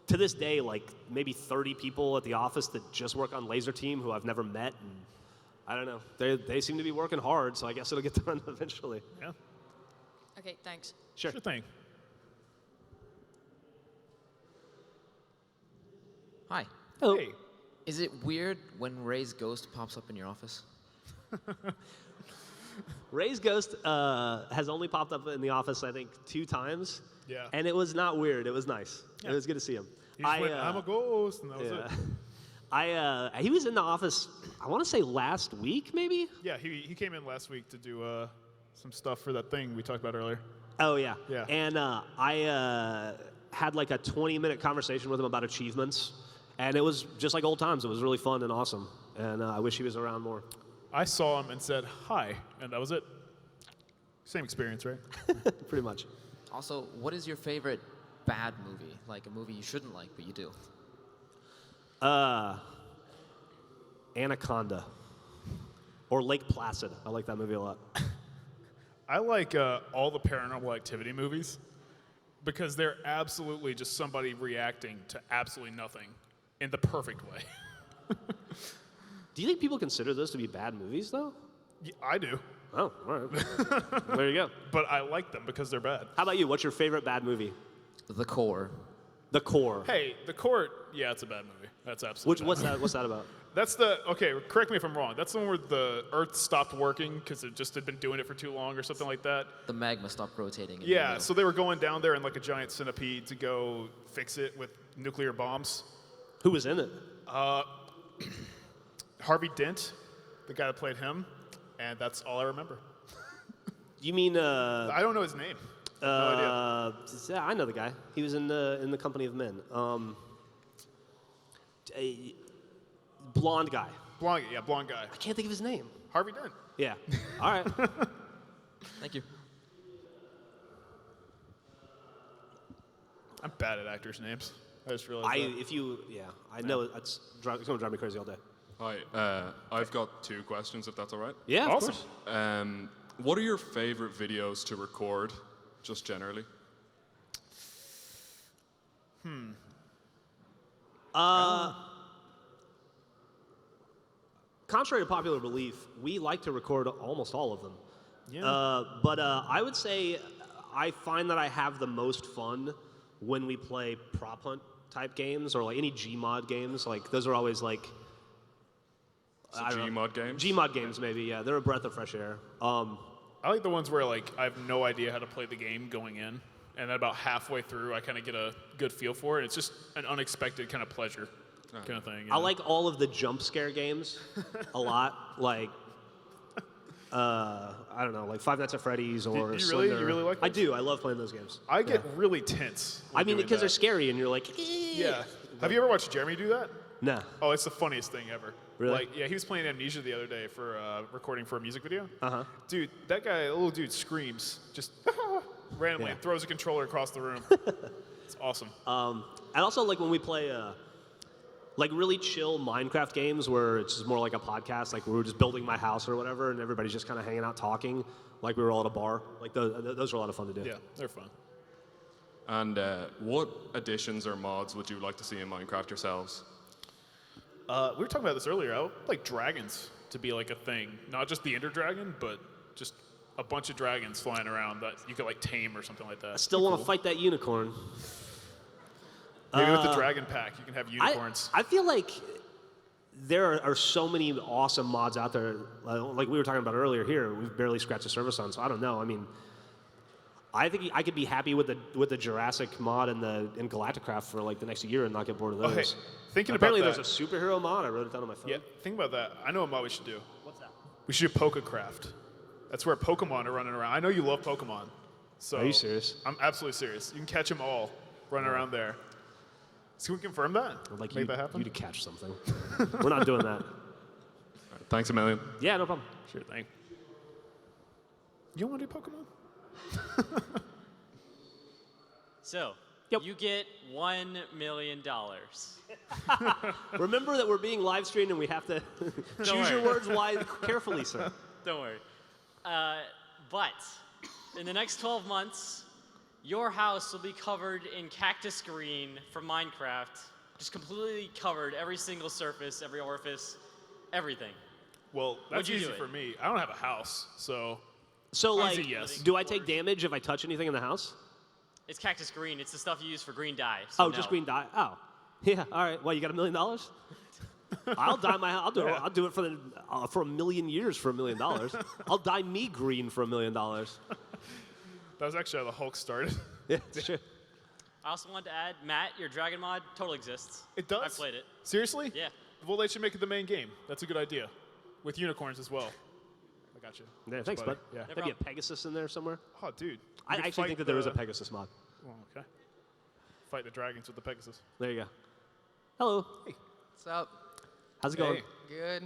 to this day, like maybe 30 people at the office that just work on Laser Team who I've never met, and I don't know. They seem to be working hard, so I guess it'll get done eventually. Yeah. Okay, thanks. Sure. Sure thing. Hi. Hello. Hey. Is it weird when Ray's ghost pops up in your office? Ray's ghost has only popped up in the office, I think, 2 times. Yeah. And it was not weird. It was nice. Yeah. It was good to see him. He just went, I'm a ghost, and that was it. He was in the office, I want to say last week, maybe? Yeah, he came in last week to do some stuff for that thing we talked about earlier. Oh, yeah. Yeah. And I had like a 20-minute conversation with him about achievements. And it was just like old times. It was really fun and awesome. And I wish he was around more. I saw him and said, hi, and that was it. Same experience, right? Pretty much. Also, what is your favorite bad movie? Like a movie you shouldn't like, but you do. Anaconda. Or Lake Placid. I like that movie a lot. I like all the Paranormal Activity movies because they're absolutely just somebody reacting to absolutely nothing in the perfect way. Do you think people consider those to be bad movies, though? Yeah, I do. Oh, all right. There you go. But I like them because they're bad. How about you? What's your favorite bad movie? The Core. The Core. Hey, The Court, yeah, it's a bad movie. That's absolutely What's that about? That's okay, correct me if I'm wrong. That's the one where the Earth stopped working because it just had been doing it for too long or something like that. The magma stopped rotating. Yeah, so they were going down there in like a giant centipede to go fix it with nuclear bombs. Who was in it? Harvey Dent, the guy that played him, and that's all I remember. You mean? I don't know his name. No idea. Yeah, I know the guy. He was in the Company of Men. A blonde guy. Blonde guy. I can't think of his name. Harvey Dent. Yeah. All right. Thank you. I'm bad at actors' names. I just realized I know it's going to drive me crazy all day. Hi, I've got 2 questions, if that's all right. Yeah, of awesome. course. What are your favorite videos to record, just generally? Contrary to popular belief, we like to record almost all of them. Yeah. But I would say I find that I have the most fun when we play prop hunt type games or like any Gmod games. Like those are always like. So Gmod games? Gmod games, maybe. Yeah, they're a breath of fresh air. I like the ones where like I have no idea how to play the game going in, and then about halfway through I kind of get a good feel for it. It's just an unexpected kind of pleasure, kind of thing. I like all of the jump scare games a lot. Like, I don't know, like Five Nights at Freddy's or you Slender. really like those? I do. I love playing those games. I get really tense. I mean, because they're scary, and you're like, Yeah. Have you ever watched Jeremy do that? No. Oh, it's the funniast thing ever. Really? Like, yeah, he was playing Amnesia the other day for recording for a music video. Uh-huh. Dude, that guy, little dude, screams just randomly and throws a controller across the room. It's awesome. And also, like, when we play, like, really chill Minecraft games where it's just more like a podcast, like we were just building my house or whatever, and everybody's just kind of hanging out talking, like we were all at a bar. Like, those are a lot of fun to do. Yeah, they're fun. And what additions or mods would you like to see in Minecraft yourselves? We were talking about this earlier. I would like dragons to be like a thing. Not just the Ender Dragon, but just a bunch of dragons flying around that you could like tame or something like that. I still want to fight that unicorn. Maybe with the dragon pack, you can have unicorns. I feel like there are so many awesome mods out there. Like we were talking about earlier here, we've barely scratched the surface on, so I don't know. I mean, I think I could be happy with the Jurassic mod and Galacticraft for like the next year and not get bored of those. Okay, thinking Apparently about that. there's a superhero mod. I wrote it down on my phone. Yeah, think about that. I know what mod we should do. What's that? We should do PokeCraft. That's where Pokemon are running around. I know you love Pokemon. So Are you serious? I'm absolutely serious. You can catch them all running around there. So can we confirm that? I'd like Make that happen? you to catch something. We're not doing that. Thanks a million. Yeah, no problem. Sure thing. You don't want to do Pokemon? So, you get $1 million. Remember that we're being live streamed and we have to choose your words carefully, sir. Don't worry. But in the next 12 months, your house will be covered in cactus green from Minecraft. Just completely covered, every single surface, every orifice, everything. Well, that's Would you easy do it? for me. I don't have a house, so. So, I'd like, say yes. do I take damage if I touch anything in the house? It's cactus green. It's the stuff you use for green dye. So Oh, just green dye? Oh. Yeah, all right. Well, you got $1 million? I'll dye my house. I'll do it for a million years for $1 million. I'll dye me green for $1 million. That was actually how the Hulk started. Yeah, it's true. I also wanted to add, Matt, your dragon mod totally exists. It does? I've played it. Seriously? Yeah. Well, they should make it the main game. That's a good idea. With unicorns as well. I got you. Yeah, thanks, bud. Yeah. Maybe a Pegasus in there somewhere? Oh, dude. I You could actually fight think that there is a Pegasus mod. Well, okay. Fight the dragons with the Pegasus. There you go. Hello. Hey. What's up? How's it going? Good.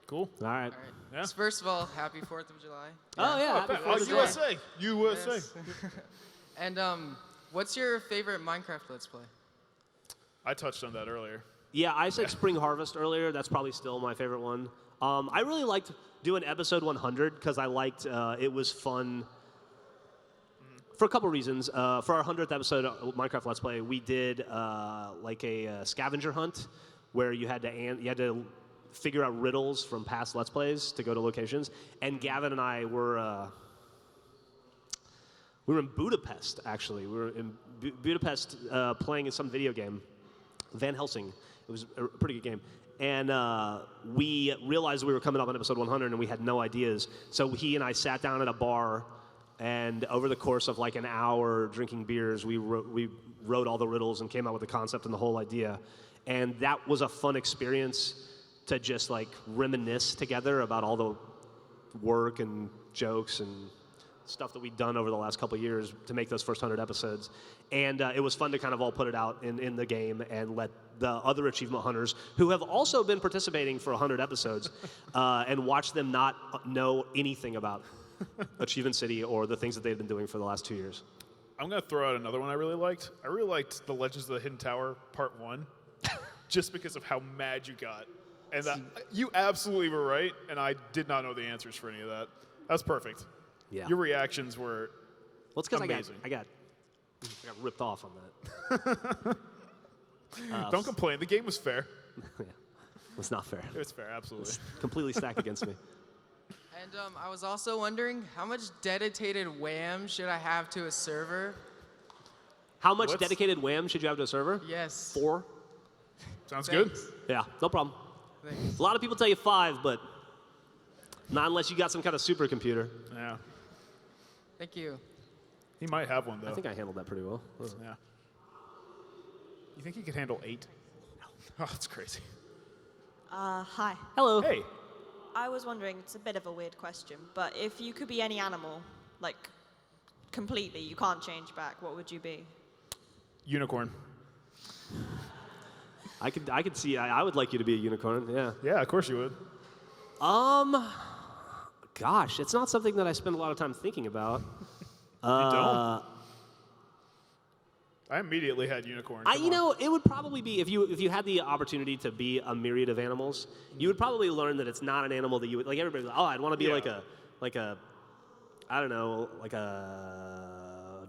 Cool. All right. Yeah. So first of all, happy 4th of July. Oh, yeah. Happy 4th of July. USA. USA. Yes. And what's your favorite Minecraft Let's Play? I touched on that earlier. Yeah, I said Spring Harvest earlier. That's probably still my favorite one. I really liked doing episode 100 because I liked it was fun for a couple reasons. For our 100th episode of Minecraft Let's Play, we did like a scavenger hunt where you had to figure out riddles from past Let's Plays to go to locations. And Gavin and I were in Budapest, actually. We were in Budapest playing in some video game, Van Helsing. It was a pretty good game. And we realized we were coming up on episode 100 and we had no ideas. So he and I sat down at a bar, and over the course of like an hour drinking beers, we wrote all the riddles and came out with the concept and the whole idea. And that was a fun experience to just like reminisce together about all the work and jokes and stuff that we'd done over the last couple of years to make those first 100 episodes. And it was fun to kind of all put it out in the game and let the other achievement hunters, who have also been participating for 100 episodes, and watch them not know anything about Achievement City or the things that they've been doing for the last 2 years. I'm going to throw out another one I really liked. I really liked The Legends of the Hidden Tower Part 1, just because of how mad you got. And you absolutely were right, and I did not know the answers for any of that. That was perfect. Yeah. Your reactions were amazing. I got ripped off on that. Don't complain. The game was fair. Yeah. It's not fair. It was fair, absolutely. It's completely stacked against me. And I was also wondering, how much dedicated WAM should I have to a server? How much dedicated WAM should you have to a server? Yes. 4. Sounds Thanks. good. Yeah, no problem. Thanks. A lot of people tell you 5, but not unless you got some kind of supercomputer. Yeah. Thank you. He might have one, though. I think I handled that pretty well. Yeah. You think he could handle 8? No. Oh, that's crazy. Hi. Hello. Hey. I was wondering, it's a bit of a weird question, but if you could be any animal, like completely, you can't change back, what would you be? Unicorn. I could see. I would like you to be a unicorn. Yeah. Yeah, of course you would. Gosh, it's not something that I spend a lot of time thinking about. You don't? I immediately had unicorn. It would probably be if you had the opportunity to be a myriad of animals, you would probably learn that it's not an animal that you would like. Everybody, I'd want to be like a, I don't know, like a,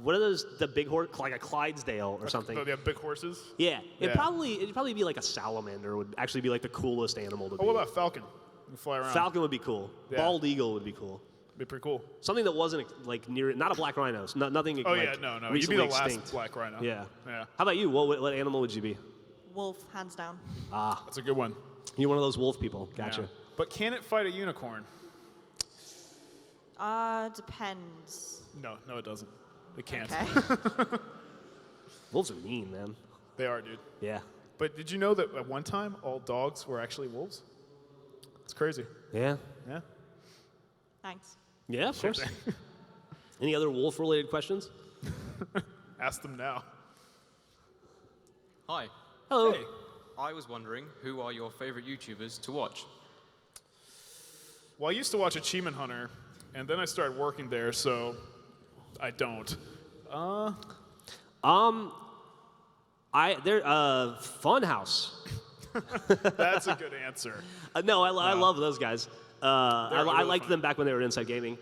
what are those? The big horse, like a Clydesdale or something. They have big horses. Yeah, it'd probably be like a salamander. Would actually be like the coolest animal to be. What about falcon? You can fly around. Falcon would be cool. Yeah. Bald eagle would be cool. Be pretty cool. Something that wasn't like not a black rhino. Nothing. Oh like, yeah, no. You'd be recently the extinct. last black rhino. Yeah. Yeah. How about you? What animal would you be? Wolf, hands down. Ah, That's a good one. you're one of those wolf people. Gotcha. Yeah. But can it fight a unicorn? Depends. No, it doesn't. It can't. Okay. Wolves are mean, man. They are, dude. Yeah. But did you know that at one time all dogs were actually wolves? It's crazy. Yeah. Yeah. Thanks. Yeah, of course. Any other wolf-related questions? Ask them now. Hi. Hello. Hey. I was wondering, who are your favorite YouTubers to watch? Well, I used to watch Achievement Hunter, and then I started working there, so I don't. Funhouse. That's a good answer. No, I love those guys. I really liked them back when they were Inside Gaming.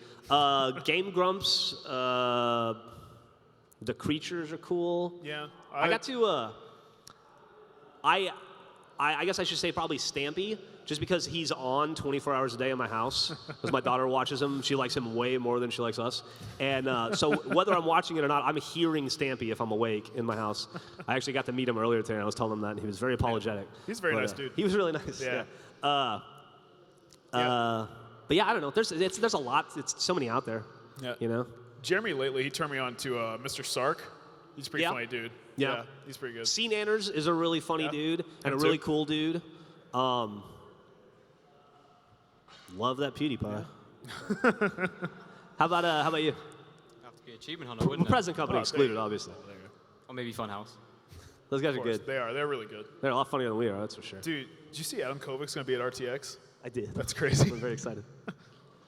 Game Grumps, the creatures are cool. Yeah. I got to. I guess I should say probably Stampy, just because he's on 24 hours a day in my house. Because my daughter watches him, she likes him way more than she likes us. And so whether I'm watching it or not, I'm hearing Stampy if I'm awake in my house. I actually got to meet him earlier today, and I was telling him that, and he was very apologetic. He's a very nice dude. He was really nice. Yeah. But yeah, I don't know. There's a lot. It's so many out there. Yeah. You know. Jeremy lately, he turned me on to Mr. Sark. He's a pretty funny dude. Yeah. He's pretty good. C. Nanners is a really funny dude and Him a really too. cool dude. Love that PewDiePie. How about you? Have to be Achievement Hunter, wouldn't it? Present company excluded, obviously. Or maybe Funhouse. Those guys are Of course, good. They are. They're really good. They're a lot funnier than we are, that's for sure. Dude, did you see Adam Kovic's going to be at RTX? I did. That's crazy. I'm very excited.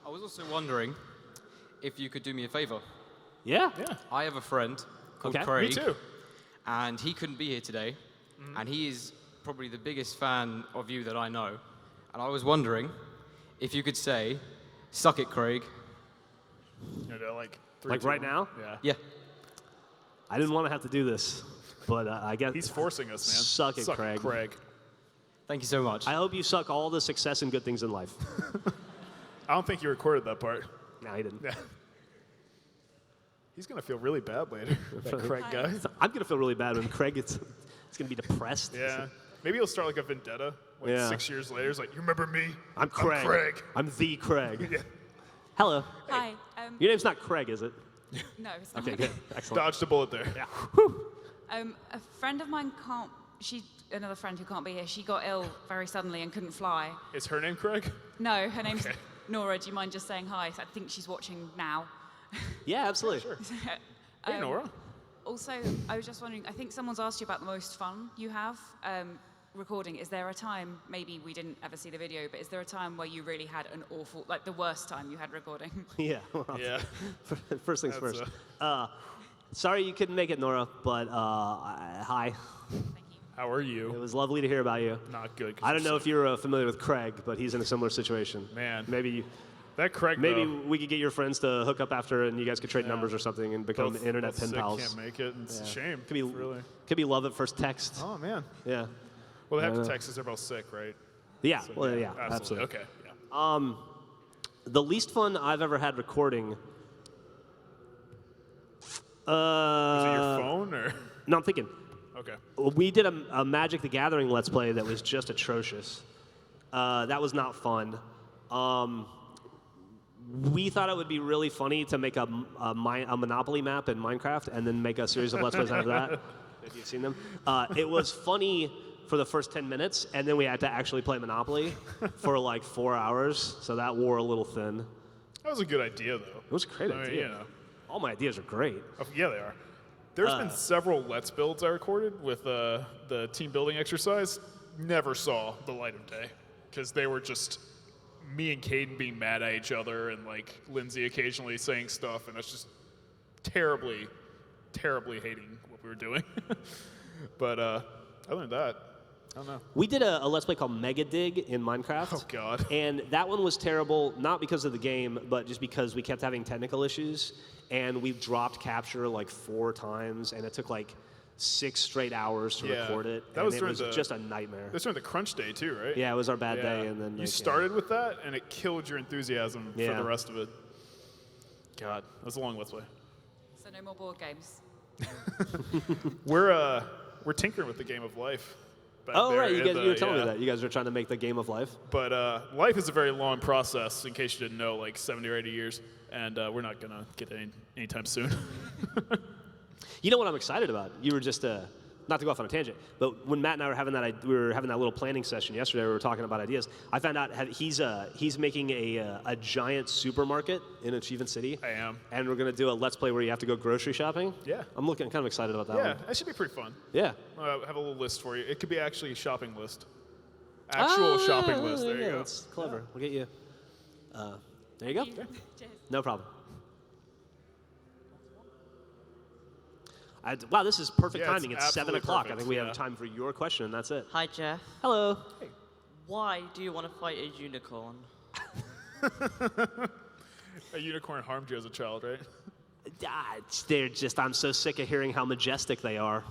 I was also wondering if you could do me a favor. Yeah? Yeah. I have a friend called Okay. Craig. Me too. And he couldn't be here today. And he is probably the biggest fan of you that I know. And I was wondering if you could say, "Suck it, Craig." You know, like Like right now? Yeah. Yeah. I didn't want to have to do this, but I guess He's forcing us, man. Suck it, Craig. Thank you so much. I hope you suck all the success and good things in life. I don't think you recorded that part. No, he didn't. Yeah. He's going to feel really bad later, that Craig guy. I'm going to feel really bad when Craig gets, it's going to be depressed. Yeah. Maybe he'll start like a vendetta. Like Yeah. 6 years later, he's like, you remember me? I'm Craig. I'm the Craig. Yeah. Hello. Hi. Your name's not Craig, is it? No, it's not. Okay, good. Excellent. Dodged a bullet there. Yeah. A friend of mine can't. Another friend who can't be here. She got ill very suddenly and couldn't fly. Is her name Craig? No, her name's Okay. Nora. Do you mind just saying hi? I think she's watching now. Yeah, absolutely. Sure. Hey, Nora. Also, I was just wondering. I think someone's asked you about the most fun you have recording. Is there a time? Maybe we didn't ever see the video, but is there a time where you really had an awful, like the worst time you had recording? Yeah. Well, Yeah. First things That's first. Sorry you couldn't make it, Nora, but hi. How are you? It was lovely to hear about you. Not good. I don't know if you're familiar with Craig, but he's in a similar situation. Man. Maybe That Craig, maybe though, we could get your friends to hook up after, and you guys could trade numbers or something and become both- internet both pen sick, pals. Can't make it. It's a shame. Could be really. love at first text. Oh, man. Yeah. Well, they have I to know. text us. They're both sick, right? Yeah. So, Well, yeah. Absolutely. Okay. Yeah. The least fun I've ever had recording. Was it your phone or? No, I'm thinking. Okay. We did a Magic the Gathering Let's Play that was just atrocious. That was not fun. We thought it would be really funny to make a Monopoly map in Minecraft and then make a series of Let's Plays out of that, if you've seen them. It was funny for the first 10 minutes, and then we had to actually play Monopoly for like 4 hours, so that wore a little thin. That was a good idea, though. It was a great idea. You know. All my ideas are great. Oh, yeah, they are. There's been several Let's Builds I recorded with the team building exercise. Never saw the light of day because they were just me and Caden being mad at each other and like Lindsay occasionally saying stuff, and that's just terribly, terribly hating what we were doing. But other than that, I don't know. We did a Let's Play called Mega Dig in Minecraft. Oh, God. And that one was terrible, not because of the game, but just because we kept having technical issues. And we dropped capture like 4 times, and it took like 6 straight hours to record it. That and was it during was the, just a nightmare. That was during the crunch day, too, right? Yeah, it was our bad day. And then you like, started with that, and it killed your enthusiasm for Yeah. the rest of it. God, that was a long Let's Play. So no more board games. We're tinkering with the game of life. back Oh, there right. You in guys, the- you were telling yeah. me that. You guys are trying to make the game of life. But life is a very long process, in case you didn't know, like 70 or 80 years. And we're not going to get anytime soon. You know what I'm excited about? You were just not to go off on a tangent, but when Matt and I were having that little planning session yesterday, we were talking about ideas. I found out he's making a giant supermarket in Achievement City. I am. And we're gonna do a Let's Play where you have to go grocery shopping. Yeah. I'm kind of excited about that Yeah, one. that should be pretty fun. Yeah. I have a little list for you. It could be actually a shopping list. Actual shopping list. There you go. That's clever. We'll get you. There you go. No problem. Wow, this is perfect Yeah, timing. It's 7 absolutely o'clock. perfect, I think we yeah. have time for your question, and that's it. Hi, Jeff. Hello. Why do you want to fight a unicorn? A unicorn harmed you as a child, right? I'm so sick of hearing how majestic they are.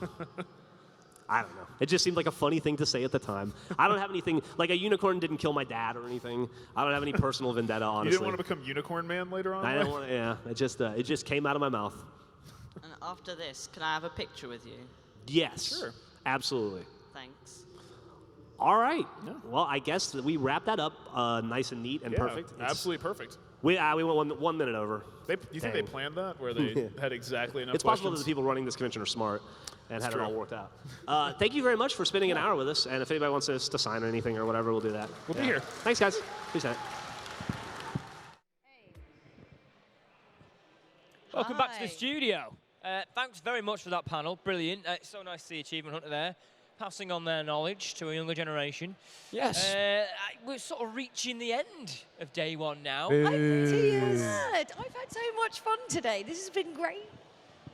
I don't know. It just seemed like a funny thing to say at the time. I don't have anything, like a unicorn didn't kill my dad or anything. I don't have any personal vendetta, honestly. You didn't want to become Unicorn Man later on? I didn't want to, yeah. It just came out of my mouth. And after this, can I have a picture with you? Yes. Sure. Absolutely. Thanks. All right. Yeah. Well, I guess that we wrap that up nice and neat and perfect. Absolutely perfect. We went 1 minute over. You think they planned that, where they had exactly enough It's possible that the people running this convention are smart and had it all worked out. Thank you very much for spending an hour with us. And if anybody wants us to sign or anything or whatever, we'll do that. We'll be here. Thanks, guys. Appreciate it. Welcome back to the studio. Thanks very much for that panel. Brilliant. It's so nice to see Achievement Hunter there, passing on their knowledge to a younger generation. Yes. We're sort of reaching the end of day one now. I've had so much fun today. This has been great.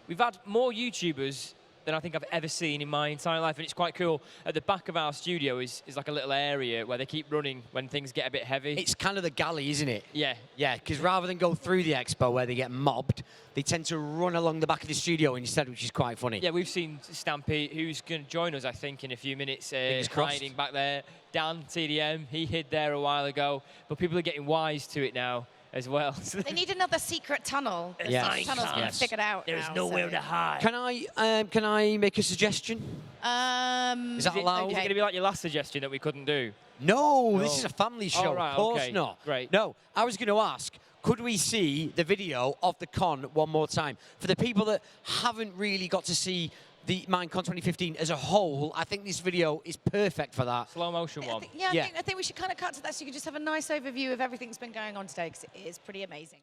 We've had more YouTubers than I think I've ever seen in my entire life, and it's quite cool. At the back of our studio is like a little area where they keep running when things get a bit heavy. It's kind of the galley, isn't it? Yeah. Yeah, because rather than go through the expo where they get mobbed, they tend to run along the back of the studio instead, which is quite funny. Yeah, we've seen Stampy, who's going to join us, I think, in a few minutes, crossed. hiding back there. Dan, TDM, he hid there a while ago, but people are getting wise to it now as well. They need another secret tunnel. Yes. The tunnel's been figured out. There is now, nowhere to hide. Can I make a suggestion? Is that allowed? Is it going to be like your last suggestion that we couldn't do? No, this is a family show. Oh, right, of course okay. not. Great. No, I was going to ask, could we see the video of the con one more time? For the people that haven't really got to see the MINECON 2015 as a whole, I think this video is perfect for that. Slow motion one. I think we should kind of cut to that so you can just have a nice overview of everything that's been going on today, because it is pretty amazing.